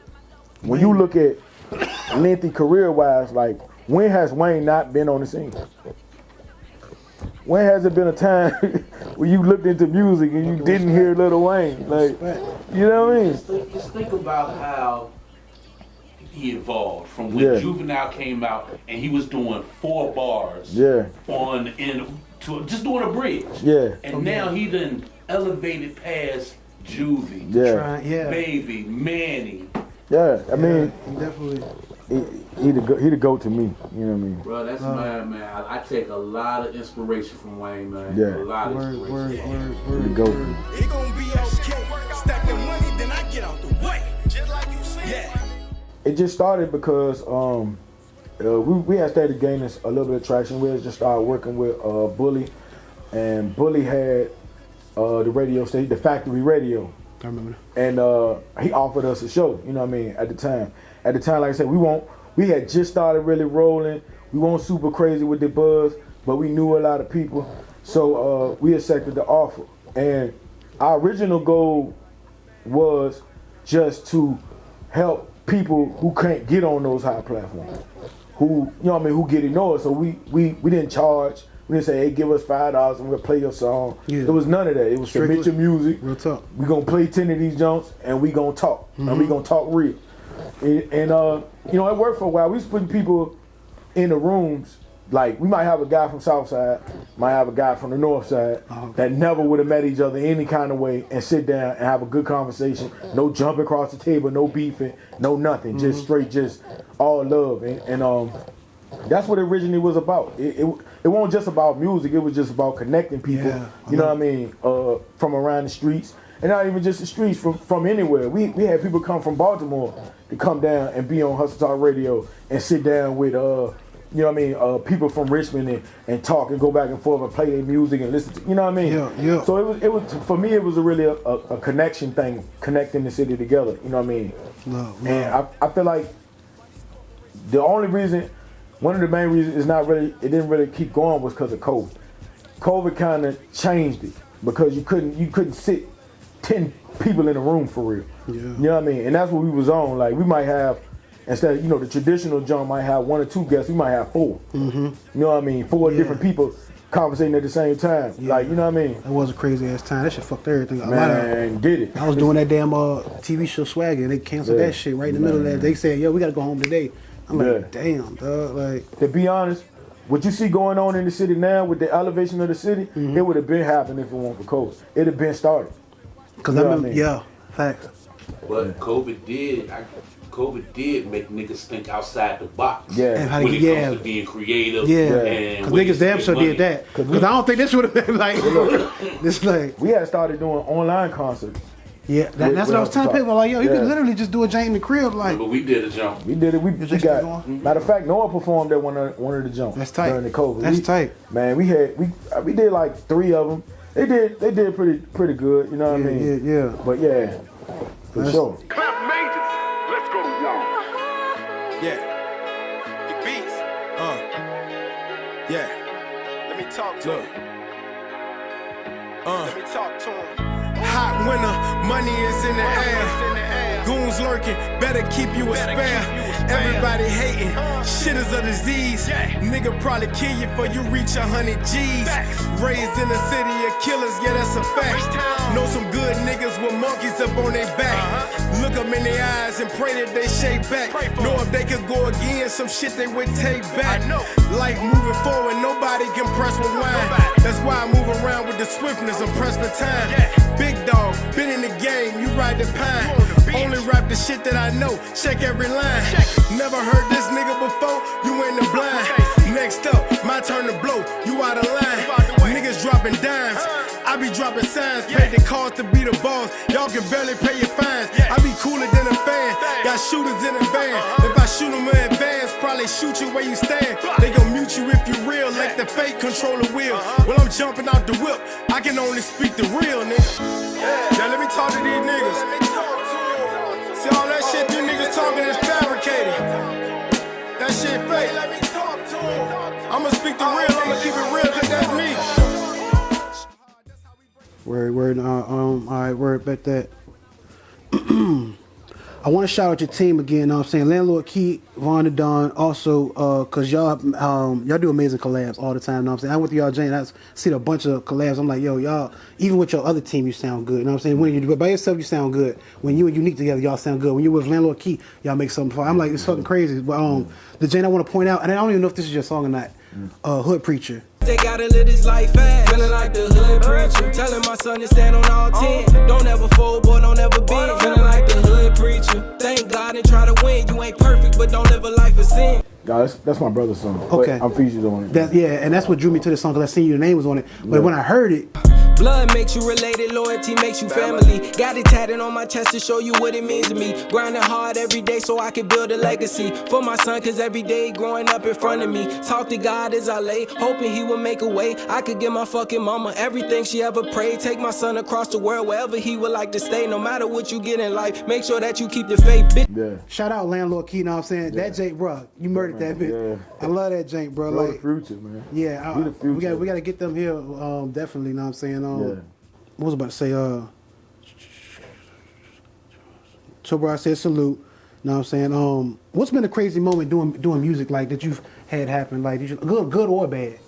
when you look at lengthy career-wise, like, when has Wayne not been on the scene? When has it been a time when you looked into music and you didn't hear Lil Wayne? Like, you know what I mean? Just think about how he evolved from when Juvenile came out and he was doing 4 bars just doing a bridge. Yeah. And now he done elevated past Juvie, Baby, Manny. Yeah, I mean, definitely. He the GOAT to me. You know what I mean? Bro, that's man. I take a lot of inspiration from Wayne, man. Yeah. A lot of inspiration. He the GOAT. It gon' be okay. Stack the money, then I get out the way. Just like you said. Yeah. It just started because we had started gaining a little bit of traction. We had just started working with Bully, and Bully had the radio station, the Factory Radio. I remember. And he offered us a show. You know what I mean? At the time, like I said, we had just started really rolling. We weren't super crazy with the buzz, but we knew a lot of people, so we accepted the offer. And our original goal was just to help people who can't get on those high platforms, who, you know what I mean, who get ignored. So we didn't charge. We didn't say, hey, give us $5 and we'll play your song. Yeah. There was none of that. It was submit your music. Real talk. We gonna play 10 of these jumps and we gonna talk. And we gonna talk real. And you know, it worked for a while. We was putting people in the rooms. Like, we might have a guy from Southside, might have a guy from the North Side that never would have met each other any kind of way and sit down and have a good conversation. No jumping across the table, no beefing, no nothing. Just straight, just all love. And that's what it originally was about. It wasn't just about music. It was just about connecting people. You know what I mean? From around the streets. and not even just the streets, from anywhere. We had people come from Baltimore to come down and be on Hustle Talk Radio and sit down with you know what I mean, people from Richmond and talk and go back and forth and play their music and listen to, you know what I mean? Yeah. So it was for me, it was really a connection thing, connecting the city together, you know what I mean? No. And I feel like the only reason, one of the main reasons it didn't really keep going was because of COVID. COVID kind of changed it because you couldn't sit 10 people in a room for real. Yeah. You know what I mean? And that's what we was on. Like we might have, instead of, the traditional joint might have 1 or 2 guests, we might have 4. Mm-hmm. You know what I mean? 4 different people conversating at the same time. Yeah. Like, you know what I mean? That was a crazy ass time. That shit fucked everything up. Man, did it. I was doing that damn TV show Swagger and they canceled that shit right in the middle of that. They said, yo, we gotta go home today. I'm like, damn, dog. Like, to be honest, what you see going on in the city now with the elevation of the city, it would have been happening if it weren't for COVID. It'd have been started. Because I remember, facts. But COVID did make niggas think outside the box. Yeah. When it comes to being creative. Yeah. Because niggas damn sure did that. Because I don't think this would have been like, this like. We had started doing online concerts. Yeah, that's what I was telling people. Like, yo, you could literally just do a jam in the crib. Like, but we did a jump. We did it. We got. Matter of fact, Noah performed at one of the jumps. That's tight. During the COVID. That's tight. Man, we did like 3 of them. They did pretty good. You know what I mean? Yeah. But yeah, for sure. Clap Majors. Let's go, y'all. Yeah. Big beats. Yeah. Let me talk to him. Let me talk to him. Hot winter, money is in the air. Goons lurking, better keep you a spare. Everybody hating, shit is a disease. Nigga probably kill you before you reach 100 G's. Raised in a city of killers, yeah, that's a fact. Know some good niggas with monkeys up on their back. Look them in their eyes and pray that they shake back. Know if they could go again, some shit they would take back. Like moving forward, nobody can press rewind. That's why I move around with the swiftness, I'm pressed for time. Big dog, been in the game, you ride the pine. Only rap the shit that I know, check every line. Never heard this nigga before, you in the blind. Next up, my turn to blow, you out of line. Niggas dropping dimes, I be dropping signs. Paid the cost to be the boss, y'all can barely pay your fines. I be cooler than a fan, got shooters in the van. If I shoot them in advance, probably shoot you where you stand. They gon' mute you if you real, let the fake control the wheel. When I'm jumping out the whip, I can only speak the real, nigga. Now let me talk to these niggas. See all that shit you niggas talking is fabricated. That shit fake. I'ma speak the real, I'ma keep it real, cause that's me. Word, all right, word about that. I want to shout out your team again, you know what I'm saying? Landlord Key, Von the Don, also, cause y'all do amazing collabs all the time, you know what I'm saying? I went to y'all Jane, I see a bunch of collabs, I'm like, yo, y'all, even with your other team, you sound good, you know what I'm saying? When you by yourself, you sound good. When you and Unique together, y'all sound good. When you're with Landlord Key, y'all make something fun. I'm like, it's fucking crazy. But the Jane I want to point out, and I don't even know if this is your song or not, Hood Preacher. They gotta live this life fast, feeling like the hood preacher. Telling my son to stand on all 10. Don't ever fold, boy, don't ever bend. Feeling like the hood preacher. Thank God and try to win. You ain't perfect, but don't live a life of sin. No, that's my brother's song. Okay. I'm featured on it. And that's what drew me to the song, because I seen your name was on it. But when I heard it, blood makes you related, loyalty makes you family. Got it tatted on my chest to show you what it means to me. Grinding hard every day so I can build a legacy for my son, cause every day growing up in front of me. Talk to God as I lay, hoping he would make a way. I could give my fucking mama everything she ever prayed. Take my son across the world, wherever he would like to stay. No matter what you get in life, make sure that you keep the faith, bitch. Yeah. Shout out Landlord Key, you know what I'm saying? That Jake, bro, you murdered that bitch. Yeah. I love that Jake, bro. Bro, Like, the future, man. Yeah, We the future. we gotta get them here, definitely, you know what I'm saying? What was I about to say? So, bro, I said salute. You know what I'm saying? What's been a crazy moment doing music like that you've had happen? Like, good or bad?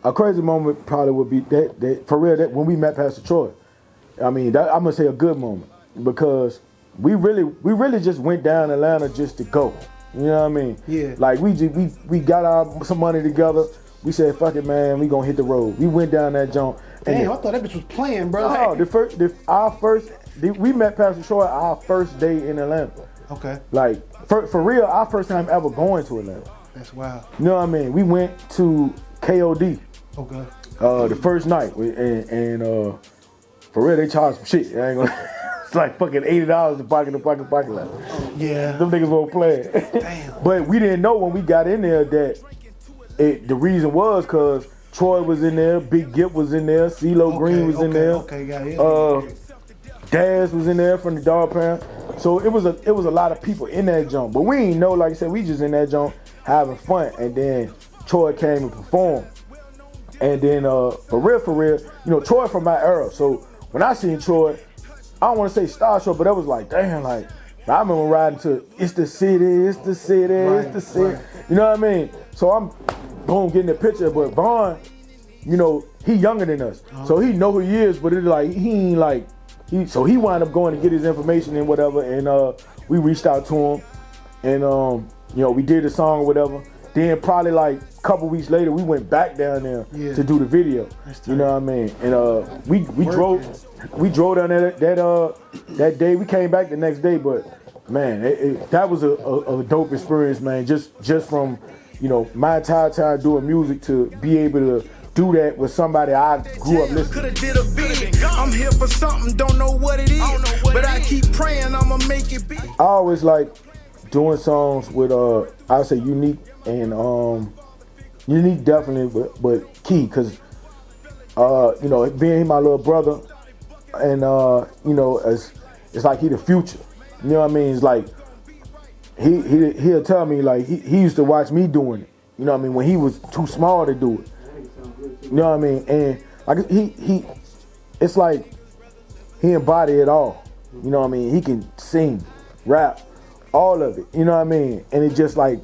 A crazy moment probably would be that for real, that when we met Pastor Troy. I mean, I'm gonna say a good moment because we really just went down Atlanta just to go. You know what I mean? Yeah. Like we got some money together. We said, fuck it, man, we gonna hit the road. We went down that jump. Damn, I thought that bitch was playing, bro. No, we met Pastor Troy our first day in Atlanta. Okay. Like, for real, our first time ever going to Atlanta. That's wild. You know what I mean? We went to KOD. Okay. the first night, and for real, they charged some shit. I ain't gonna. It's like fucking $80 to park in the parking lot. Yeah. Them niggas won't play. Damn. But we didn't know when we got in there that the reason was because Troy was in there, Big Gip was in there, CeeLo Green was in there. Okay, got it. Daz was in there from the Dog Pound. So it was a lot of people in that joint. But we ain't know, like I said, we just in that joint having fun. And then Troy came and performed. And then for real, you know, Troy from my era. So when I seen Troy, I don't want to say starstruck, but that was like, damn, like, I remember riding to It's the City. Right, You know what I mean? So I'm, boom, getting the picture. But Vaughn, you know, he younger than us. So he know who he is, but it's like, he ain't like, so he wound up going to get his information and whatever. And we reached out to him. And, you know, we did the song or whatever. Then probably like a couple weeks later, we went back down there to do the video. You know what I mean? And we drove down there that day. We came back the next day, but man, that was a dope experience, man. Just from, you know, my entire time doing music to be able to do that with somebody I grew up listening to. I'm here for something, don't know what it is, but I keep praying I'ma make it big. I always like doing songs with I would say Unique and Unique definitely, but Key, cause you know, being my little brother, and you know, it's like he the future. You know what I mean? It's like he'll tell me like he used to watch me doing it. You know what I mean? When he was too small to do it. You know what I mean? And like he it's like he embodied it all. You know what I mean? He can sing, rap, all of it. You know what I mean? And it just like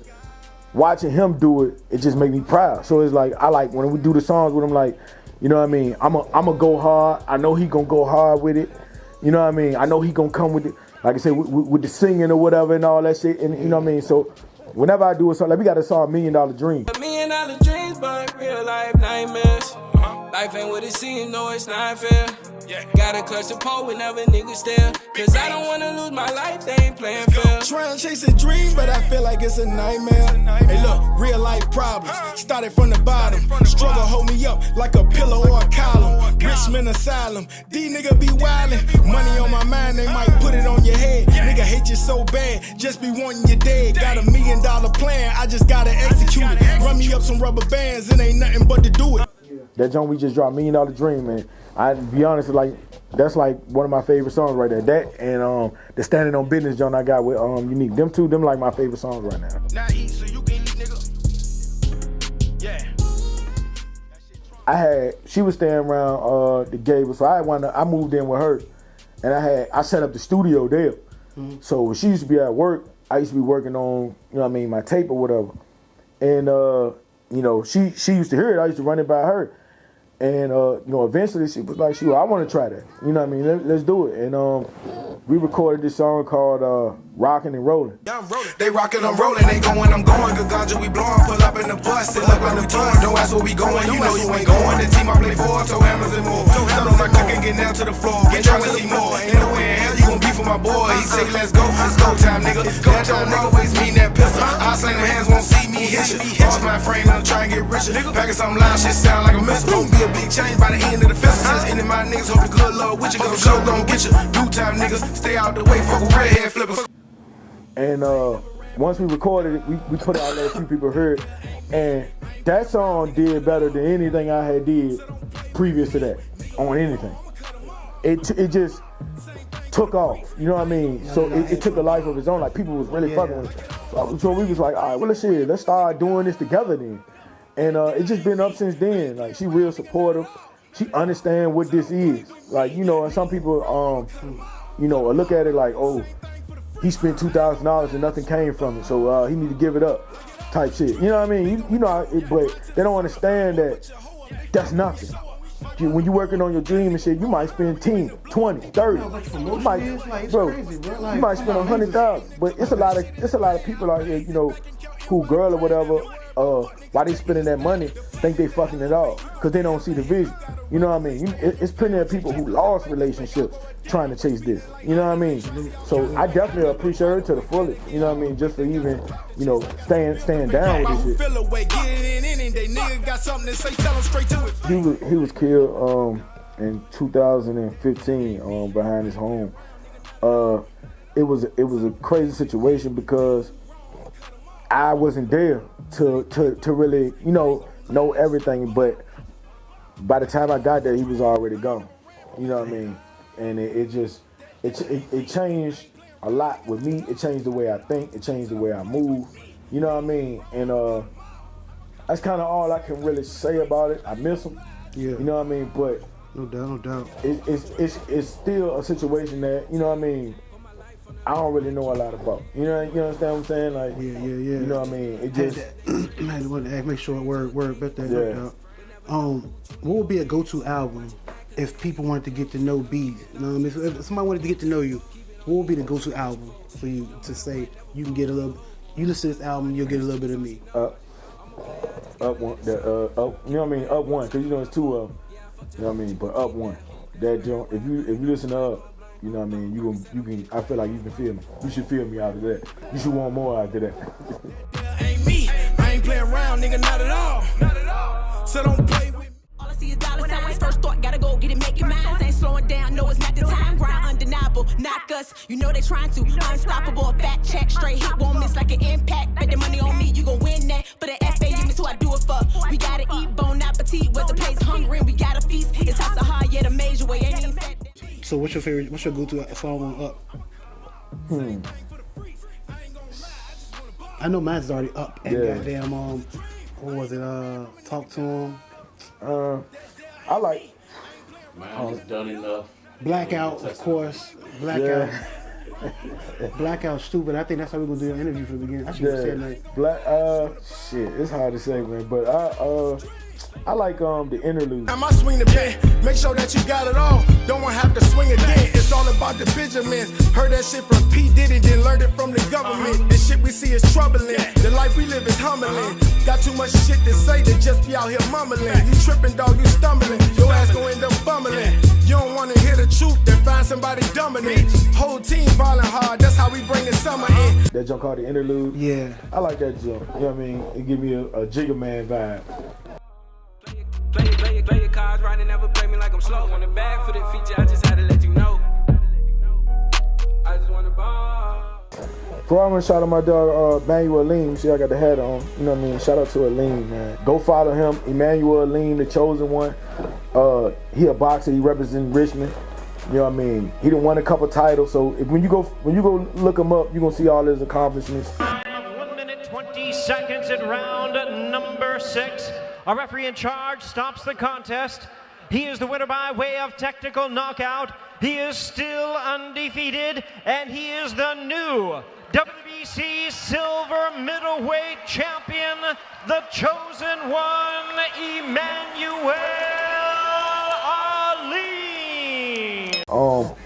watching him do it, it just make me proud. So it's like I like when we do the songs with him, like, you know what I mean? I'ma go hard. I know he gonna go hard with it. You know what I mean? I know he gonna come with it. Like I said, with the singing or whatever and all that shit. And you know what I mean? So whenever I do a song, like we got a song, $1 Million Dream. $1 million dreams, but real life nightmares. Life ain't what it seems, no, it's not fair. Gotta clutch the pole whenever niggas stare. Cause I don't wanna lose my life, they ain't playing fair. Trying to chase a dream, but I feel like it's a nightmare. Hey look, real life problems, started from the bottom. Struggle hold me up like a pillow or a column. Richmond Asylum, these niggas be wildin'. Money on my mind, they might put it on your head. Nigga hate you so bad, just be wanting you dead. Got $1 million plan, I just gotta execute it. Run me up some rubber bands, it ain't nothing but to do it. That joint we just dropped, $1 Million Dream, man. I be honest, like that's like one of my favorite songs right there. That and the Standing on Business joint I got with Unique. Them two, them like my favorite songs right now. Now eat so you can eat, nigga. Yeah. She was staying around the Gable, so I moved in with her, and I set up the studio there. Mm-hmm. So when she used to be at work, I used to be working on, you know what I mean, my tape or whatever. And you know, she used to hear it. I used to run it by her. And you know, eventually she was like, I want to try that. You know what I mean? Let's do it. And we recorded this song called Rockin' and Rollin'. They rockin', I'm rollin', they goin', I'm goin'. Good ganja, we blowin', pull up in the bus, it look like we touring. Don't ask where we goin', you know you ain't goin'. The team I play for, toe hammers and more. Toe hammers, I cook and get down to the floor. Get trying to see more. Ain't no way in hell you gon' be for my boy. He say, let's go time, nigga. That don't always mean that pistol. I slang them hands, won't see me hit you. Lost my frame, I'm trying to get richer. Packing some loud shit, sound like a missile. Don't be a big change by the end of the festival. Any of my niggas hope the good love with you, cause the show gon' get you. Do time, niggas, stay out the way, fuck with redhead flippers. And once we recorded it, we put it out there, a few people heard, and that song did better than anything I had did previous to that on anything. It just took off, you know what I mean? So it took a life of its own. Like people was really fucking with it. So we was like, all right, well let's start doing this together then. And it's just been up since then. Like she real supportive. She understand what this is. Like, you know, and some people you know, look at it like, oh, he spent $2,000 and nothing came from it, so he need to give it up, type shit. You know what I mean? You know, but they don't understand that that's nothing. When you're working on your dream and shit, you might spend 10, 20, 30. You might, you might spend $100,000. But it's a lot of people out here, you know, who girl or whatever, why they spending that money, think they fucking it all, because they don't see the vision. You know what I mean? It's plenty of people who lost relationships trying to chase this. You know what I mean? So I definitely appreciate her to the fullest. You know what I mean? Just for even, staying down with this shit. He was killed in 2015 behind his home. It was a crazy situation because I wasn't there to really, know everything, but by the time I got there, he was already gone. You know what I mean? And it changed a lot with me. It changed the way I think. It changed the way I move. You know what I mean? And that's kind of all I can really say about it. I miss him. Yeah. You know what I mean? But no doubt. It's still a situation that, you know what I mean, I don't really know a lot about. You understand what I'm saying? Like, yeah. You know what I mean? It just man, want to make sure word bet that. Yeah. What would be a go-to album if people wanted to get to know Beezy? You know what I mean? If somebody wanted to get to know you, what would be the go-to album for you to say you can get a little? You listen to this album, you'll get a little bit of me. Up one. You know what I mean? Up one, because it's two of them. You know what I mean? But up one. That joint. If you listen to Up, you know what I mean? You can. I feel like you can feel me. You should feel me after that. You should want more after that. Ain't me. I ain't playing around, nigga. Not at all. So don't play with me. All I see is dollar signs. First thought, gotta go get it, make it mine. Ain't slowing down. No, it's not the time. Grind undeniable. Knock us. You know they trying to. Unstoppable. Fat check. Straight hit. Won't miss like an impact. Bet the money on me. You gon' win that. For the FAU, it's who I do it for. We gotta eat. Bon appetit. Where's the place hungry? And we gotta feast. It's hustle hard. Yeah, the major way. Ain't even said. So what's your go-to song on Up? I know mine's already up and goddamn what was it? Talk to Him. I like. Mine is Done Enough. Blackout, of course. Blackout. Blackout stupid. I think that's how we're gonna do an interview from the beginning. I should have said that. Shit, it's hard to say, man. But I like the interlude. I might swing the band, make sure that you got it all. Don't want to have to swing again. It's all about the Benjamins. Heard that shit from P. Diddy, then learned it from the government. The shit we see is troubling. The life we live is humbling. Got too much shit to say to just be out here mumbling. You tripping, dog, you stumbling. Your ass gon' end up fumbling. You don't want to hear the truth, then find somebody dominant. Whole team balling hard, that's how we bring the summer in. That junk called the interlude. Yeah. I like that junk. You know what I mean? It give me a Jigga Man vibe. Play your cards right and never play me like I'm slow. On the bag for the feature, I just had to let you know. I just want to ball. Before I'm gonna shout out my dog Emmanuel Aleem. See, I got the hat on. You know what I mean? Shout out to Aleem, man. Go follow him, Emmanuel Aleem, the chosen one. He a boxer. He represents Richmond. You know what I mean? He done won a couple titles. So when you go look him up, you are gonna see all his accomplishments. 1 minute 20 seconds in round number 6. Our referee in charge stops the contest. He is the winner by way of technical knockout. He is still undefeated, and he is the new WBC silver middleweight champion, the chosen one, Emmanuel Ali.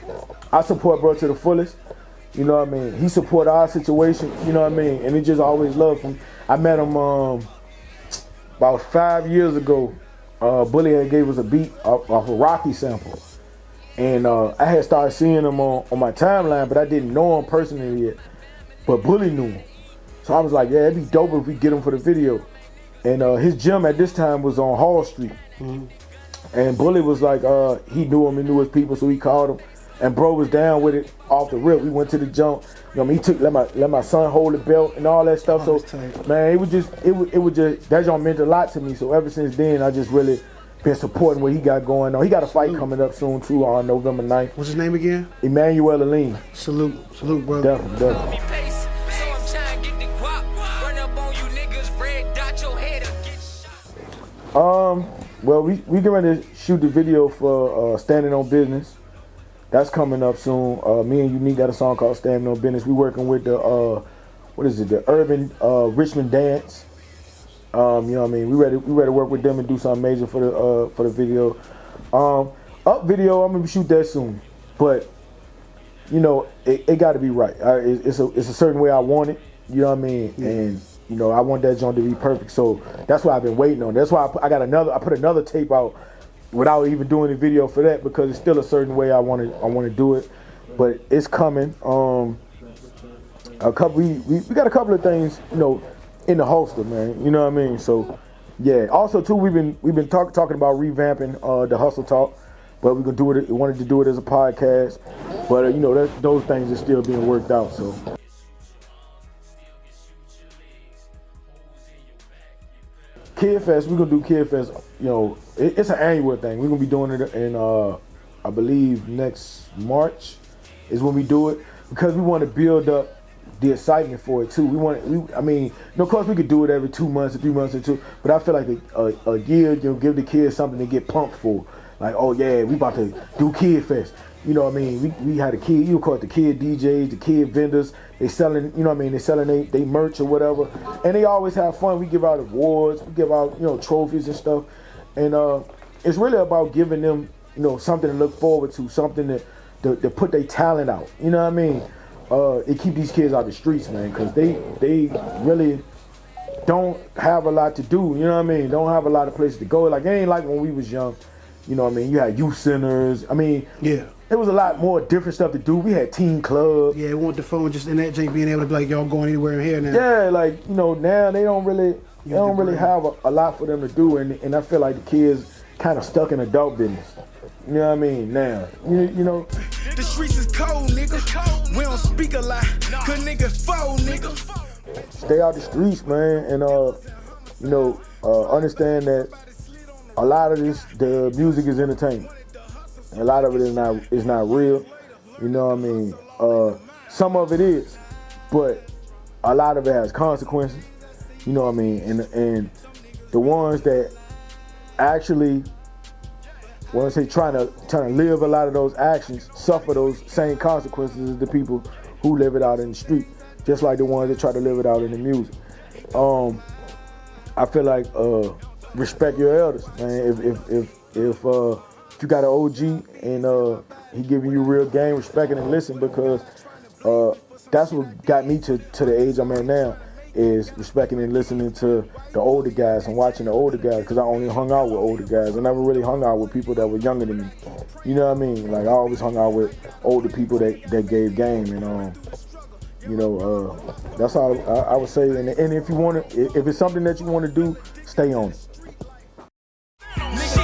I support bro to the fullest. You know what I mean? He support our situation. You know what I mean? And he just always loved him. I met him about 5 years ago. Bully had gave us a beat off a Rocky sample. And I had started seeing him on my timeline, but I didn't know him personally yet. But Bully knew him. So I was like, yeah, it'd be dope if we get him for the video. And his gym at this time was on Hall Street. Mm-hmm. And Bully was like, he knew him, he knew his people, so he called him. And bro was down with it off the rip. We went to the jump. You know, he let my son hold the belt and all that stuff. So man, it was just that jump meant a lot to me. So ever since then, I just really been supporting what he got going on. He got a fight coming up soon too on November 9th. What's his name again? Emmanuel Aleem. Salute, brother. Definitely. Well, we get ready to shoot the video for Standing on Business. That's coming up soon. Me and Unique got a song called Standing on Business. We working with the the Urban Richmond Dance. You know what I mean? We ready to work with them and do something major for the video. Up video, I'm gonna shoot that soon. But you know, it got to be right. It's a certain way I want it. You know what I mean? Yeah. And you know, I want that joint to be perfect. So that's why I've been waiting on. That's why I put another tape out without even doing the video for that, because it's still a certain way I want to do it. But it's coming. We got a couple of things, you know, in the holster, man. You know what I mean? So yeah. Also too, we've been talking about revamping the Hustle Talk, but we wanted to do it as a podcast. But you know, those things are still being worked out. So. Kid Fest, we're gonna do Kid Fest. You know, it's an annual thing. We're gonna be doing it in, I believe, next March is when we do it, because we want to build up the excitement for it too. I mean, you know, of course we could do it every 2 months or 3 months or two, but I feel like a year, you know, give the kids something to get pumped for. Like, oh yeah, we about to do Kid Fest. You know what I mean? We had a kid, you call it the kid DJs, the kid vendors. They selling, you know what I mean? They selling they merch or whatever, and they always have fun. We give out awards, we give out, you know, trophies and stuff, and it's really about giving them, you know, something to look forward to, something to put their talent out. You know what I mean? It keep these kids out the streets, man, because they really don't have a lot to do. You know what I mean? Don't have a lot of places to go. Like, it ain't like when we was young. You know what I mean? You had youth centers. I mean, yeah. It was a lot more different stuff to do. We had teen clubs. Yeah, we want the phone just in that jank being able to be like, y'all going anywhere in here now. Yeah, like, you know, now they don't really have a lot for them to do, and I feel like the kids kind of stuck in adult business. You know what I mean? Now, you know. The streets is cold, nigga. We don't speak a lot. Cause niggas fold, nigga. Stay out the streets, man, and you know, understand that a lot of the music is entertainment. A lot of it is not real. You know what I mean? Some of it is, but a lot of it has consequences. You know what I mean? And the ones that actually, when I say trying to live a lot of those actions, suffer those same consequences as the people who live it out in the street, just like the ones that try to live it out in the music. I feel like respect your elders, man. If you got an OG and he giving you real game, respect it and listen, because that's what got me to the age I'm at now, is respecting and listening to the older guys and watching the older guys, because I only hung out with older guys. I never really hung out with people that were younger than me. You know what I mean? Like, I always hung out with older people that gave game, and you know, that's all I would say. And if you want to, if it's something that you want to do, stay on it.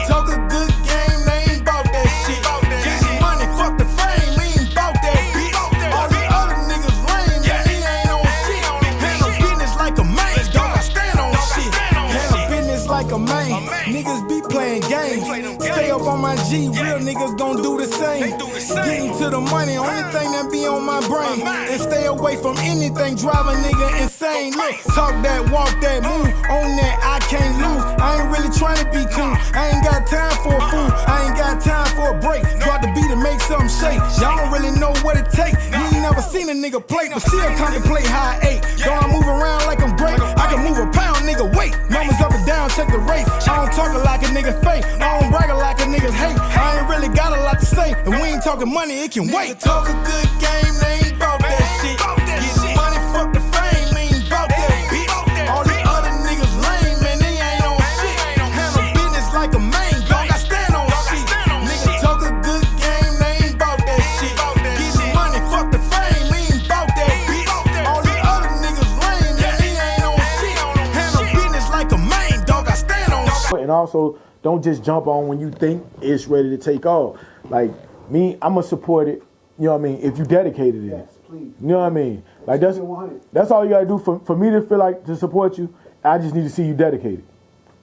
Talk a good game, they ain't bout that shit. Get the money, fuck the fame, we ain't bout that bitch. All the other niggas lame, man, they ain't on shit. Handle business like a man, dog, I stand on shit. Handle business like a man, niggas be playing games. Stay up on my G, real niggas gon' do the same. Getting to the money, only thing that be on my brain. And stay away from anything drive a nigga insane. Look, talk that, walk that, move on that, I can't lose. I ain't really trying to be cool. I ain't got time for a fool. I ain't got time for a break. Drop the beat and make something shake. Y'all don't really know what it take. You ain't never seen a nigga play, but still contemplate how I ate. Don't I move around like I'm great? I can move a pound, nigga, wait. Numbers up and down, check the race. I don't talk like a nigga fake. I don't brag like a nigga's hate. I ain't really got a lot to say. And we ain't talking money, it can wait. Talk a good game, they ain't bout that shit. Get money, fuck the fame, they ain't bout that bitch. All the other niggas lame, man, they ain't on shit. Handle business like a man, dog, I stand on shit. Nigga talk a good game, they ain't bout that shit. Get money, fuck the fame, they ain't bout that bitch. All the other niggas lame, man, they ain't on shit. Handle business like a man, dog, I stand on shit. And also, don't just jump on when you think it's ready to take off. Like me, I'ma support it. You know what I mean? If you dedicated in it, you know what I mean? Like that's all you gotta do for me to feel like to support you. I just need to see you dedicated.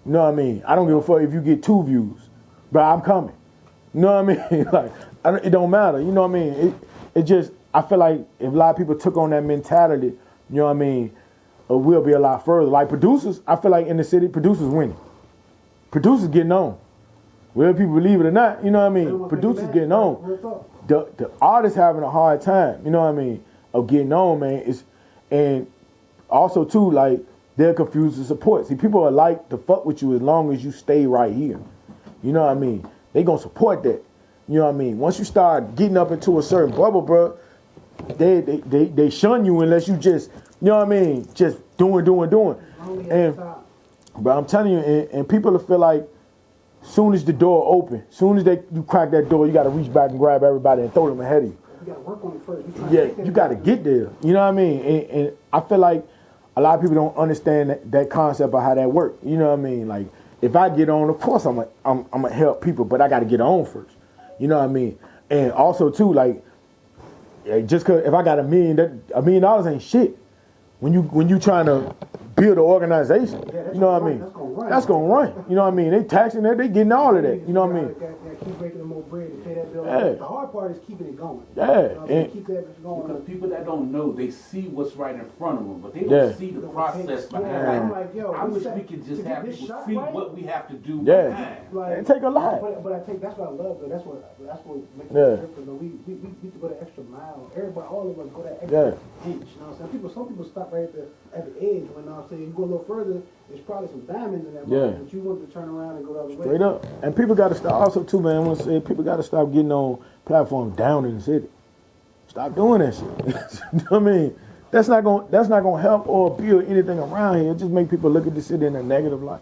You know what I mean? I don't give a fuck if you get 2 views, but I'm coming. You know what I mean? Like it don't matter. You know what I mean? It just, I feel like if a lot of people took on that mentality, you know what I mean, we'll be a lot further. Like producers, I feel like in the city, producers winning. Producers getting on. Whether people believe it or not, you know what I mean? Producers getting on. The artists having a hard time, you know what I mean, of getting on, man. And also too, like, they're confused with support. See, people are like to fuck with you as long as you stay right here. You know what I mean? They gonna support that. You know what I mean? Once you start getting up into a certain bubble, bro, they shun you unless you just, you know what I mean, just doing. And but I'm telling you, and people will feel like soon as the door open, soon as you crack that door, you got to reach back and grab everybody and throw them ahead of you. You got to work on it first. Yeah, you got to get there. You know what I mean? And I feel like a lot of people don't understand that concept of how that works. You know what I mean? Like, if I get on, of course I'm gonna help people, but I got to get on first. You know what I mean? And also too, like, just cause if I got $1 million ain't shit. When you trying to build an organization, you know what I mean? That's gonna run. You know what I mean? They taxing that, they getting all of that. You know what I mean? Keep making them more bread to pay that bill. Yeah. The hard part is keeping it going. Yeah. Keep that going. Because people that don't know, they see what's right in front of them, but they don't see the process behind it. I'm like, yo, I wish we could just have people see what we have to do. Yeah. Like, it take a lot. But I think that's what I love. Though. That's what makes it different. We need to go the extra mile. Everybody, all of us, go that extra inch. You know what I'm saying? Some people stop right at the edge. When I'm saying you go a little further, there's probably some diamonds in that moment, but you want to turn around and go the other way. Straight up. And people got to stop. Also, too, man, I want to say people got to stop getting on platforms down in the city. Stop doing that shit. You know what I mean? That's not gonna help or build anything around here. It just make people look at the city in a negative light.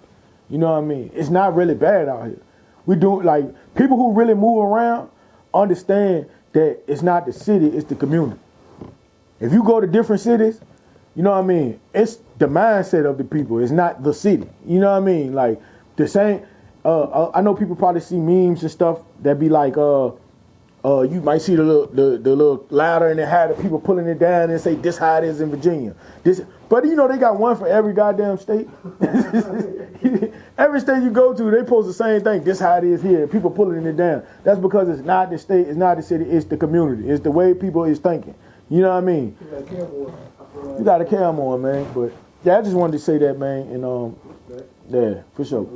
You know what I mean? It's not really bad out here. We do, like, people who really move around understand that it's not the city, it's the community. If you go to different cities, you know what I mean? It's the mindset of the people. It's not the city. You know what I mean? Like, the same. I know people probably see memes and stuff that be like, you might see the little ladder and it had the people pulling it down and say this how it is in Virginia. But you know they got one for every goddamn state. Every state you go to, they post the same thing. This how it is here. People pulling it down. That's because it's not the state, it's not the city, it's the community. It's the way people is thinking. You know what I mean? You gotta care more, man. But yeah, I just wanted to say that, man. And yeah, for sure.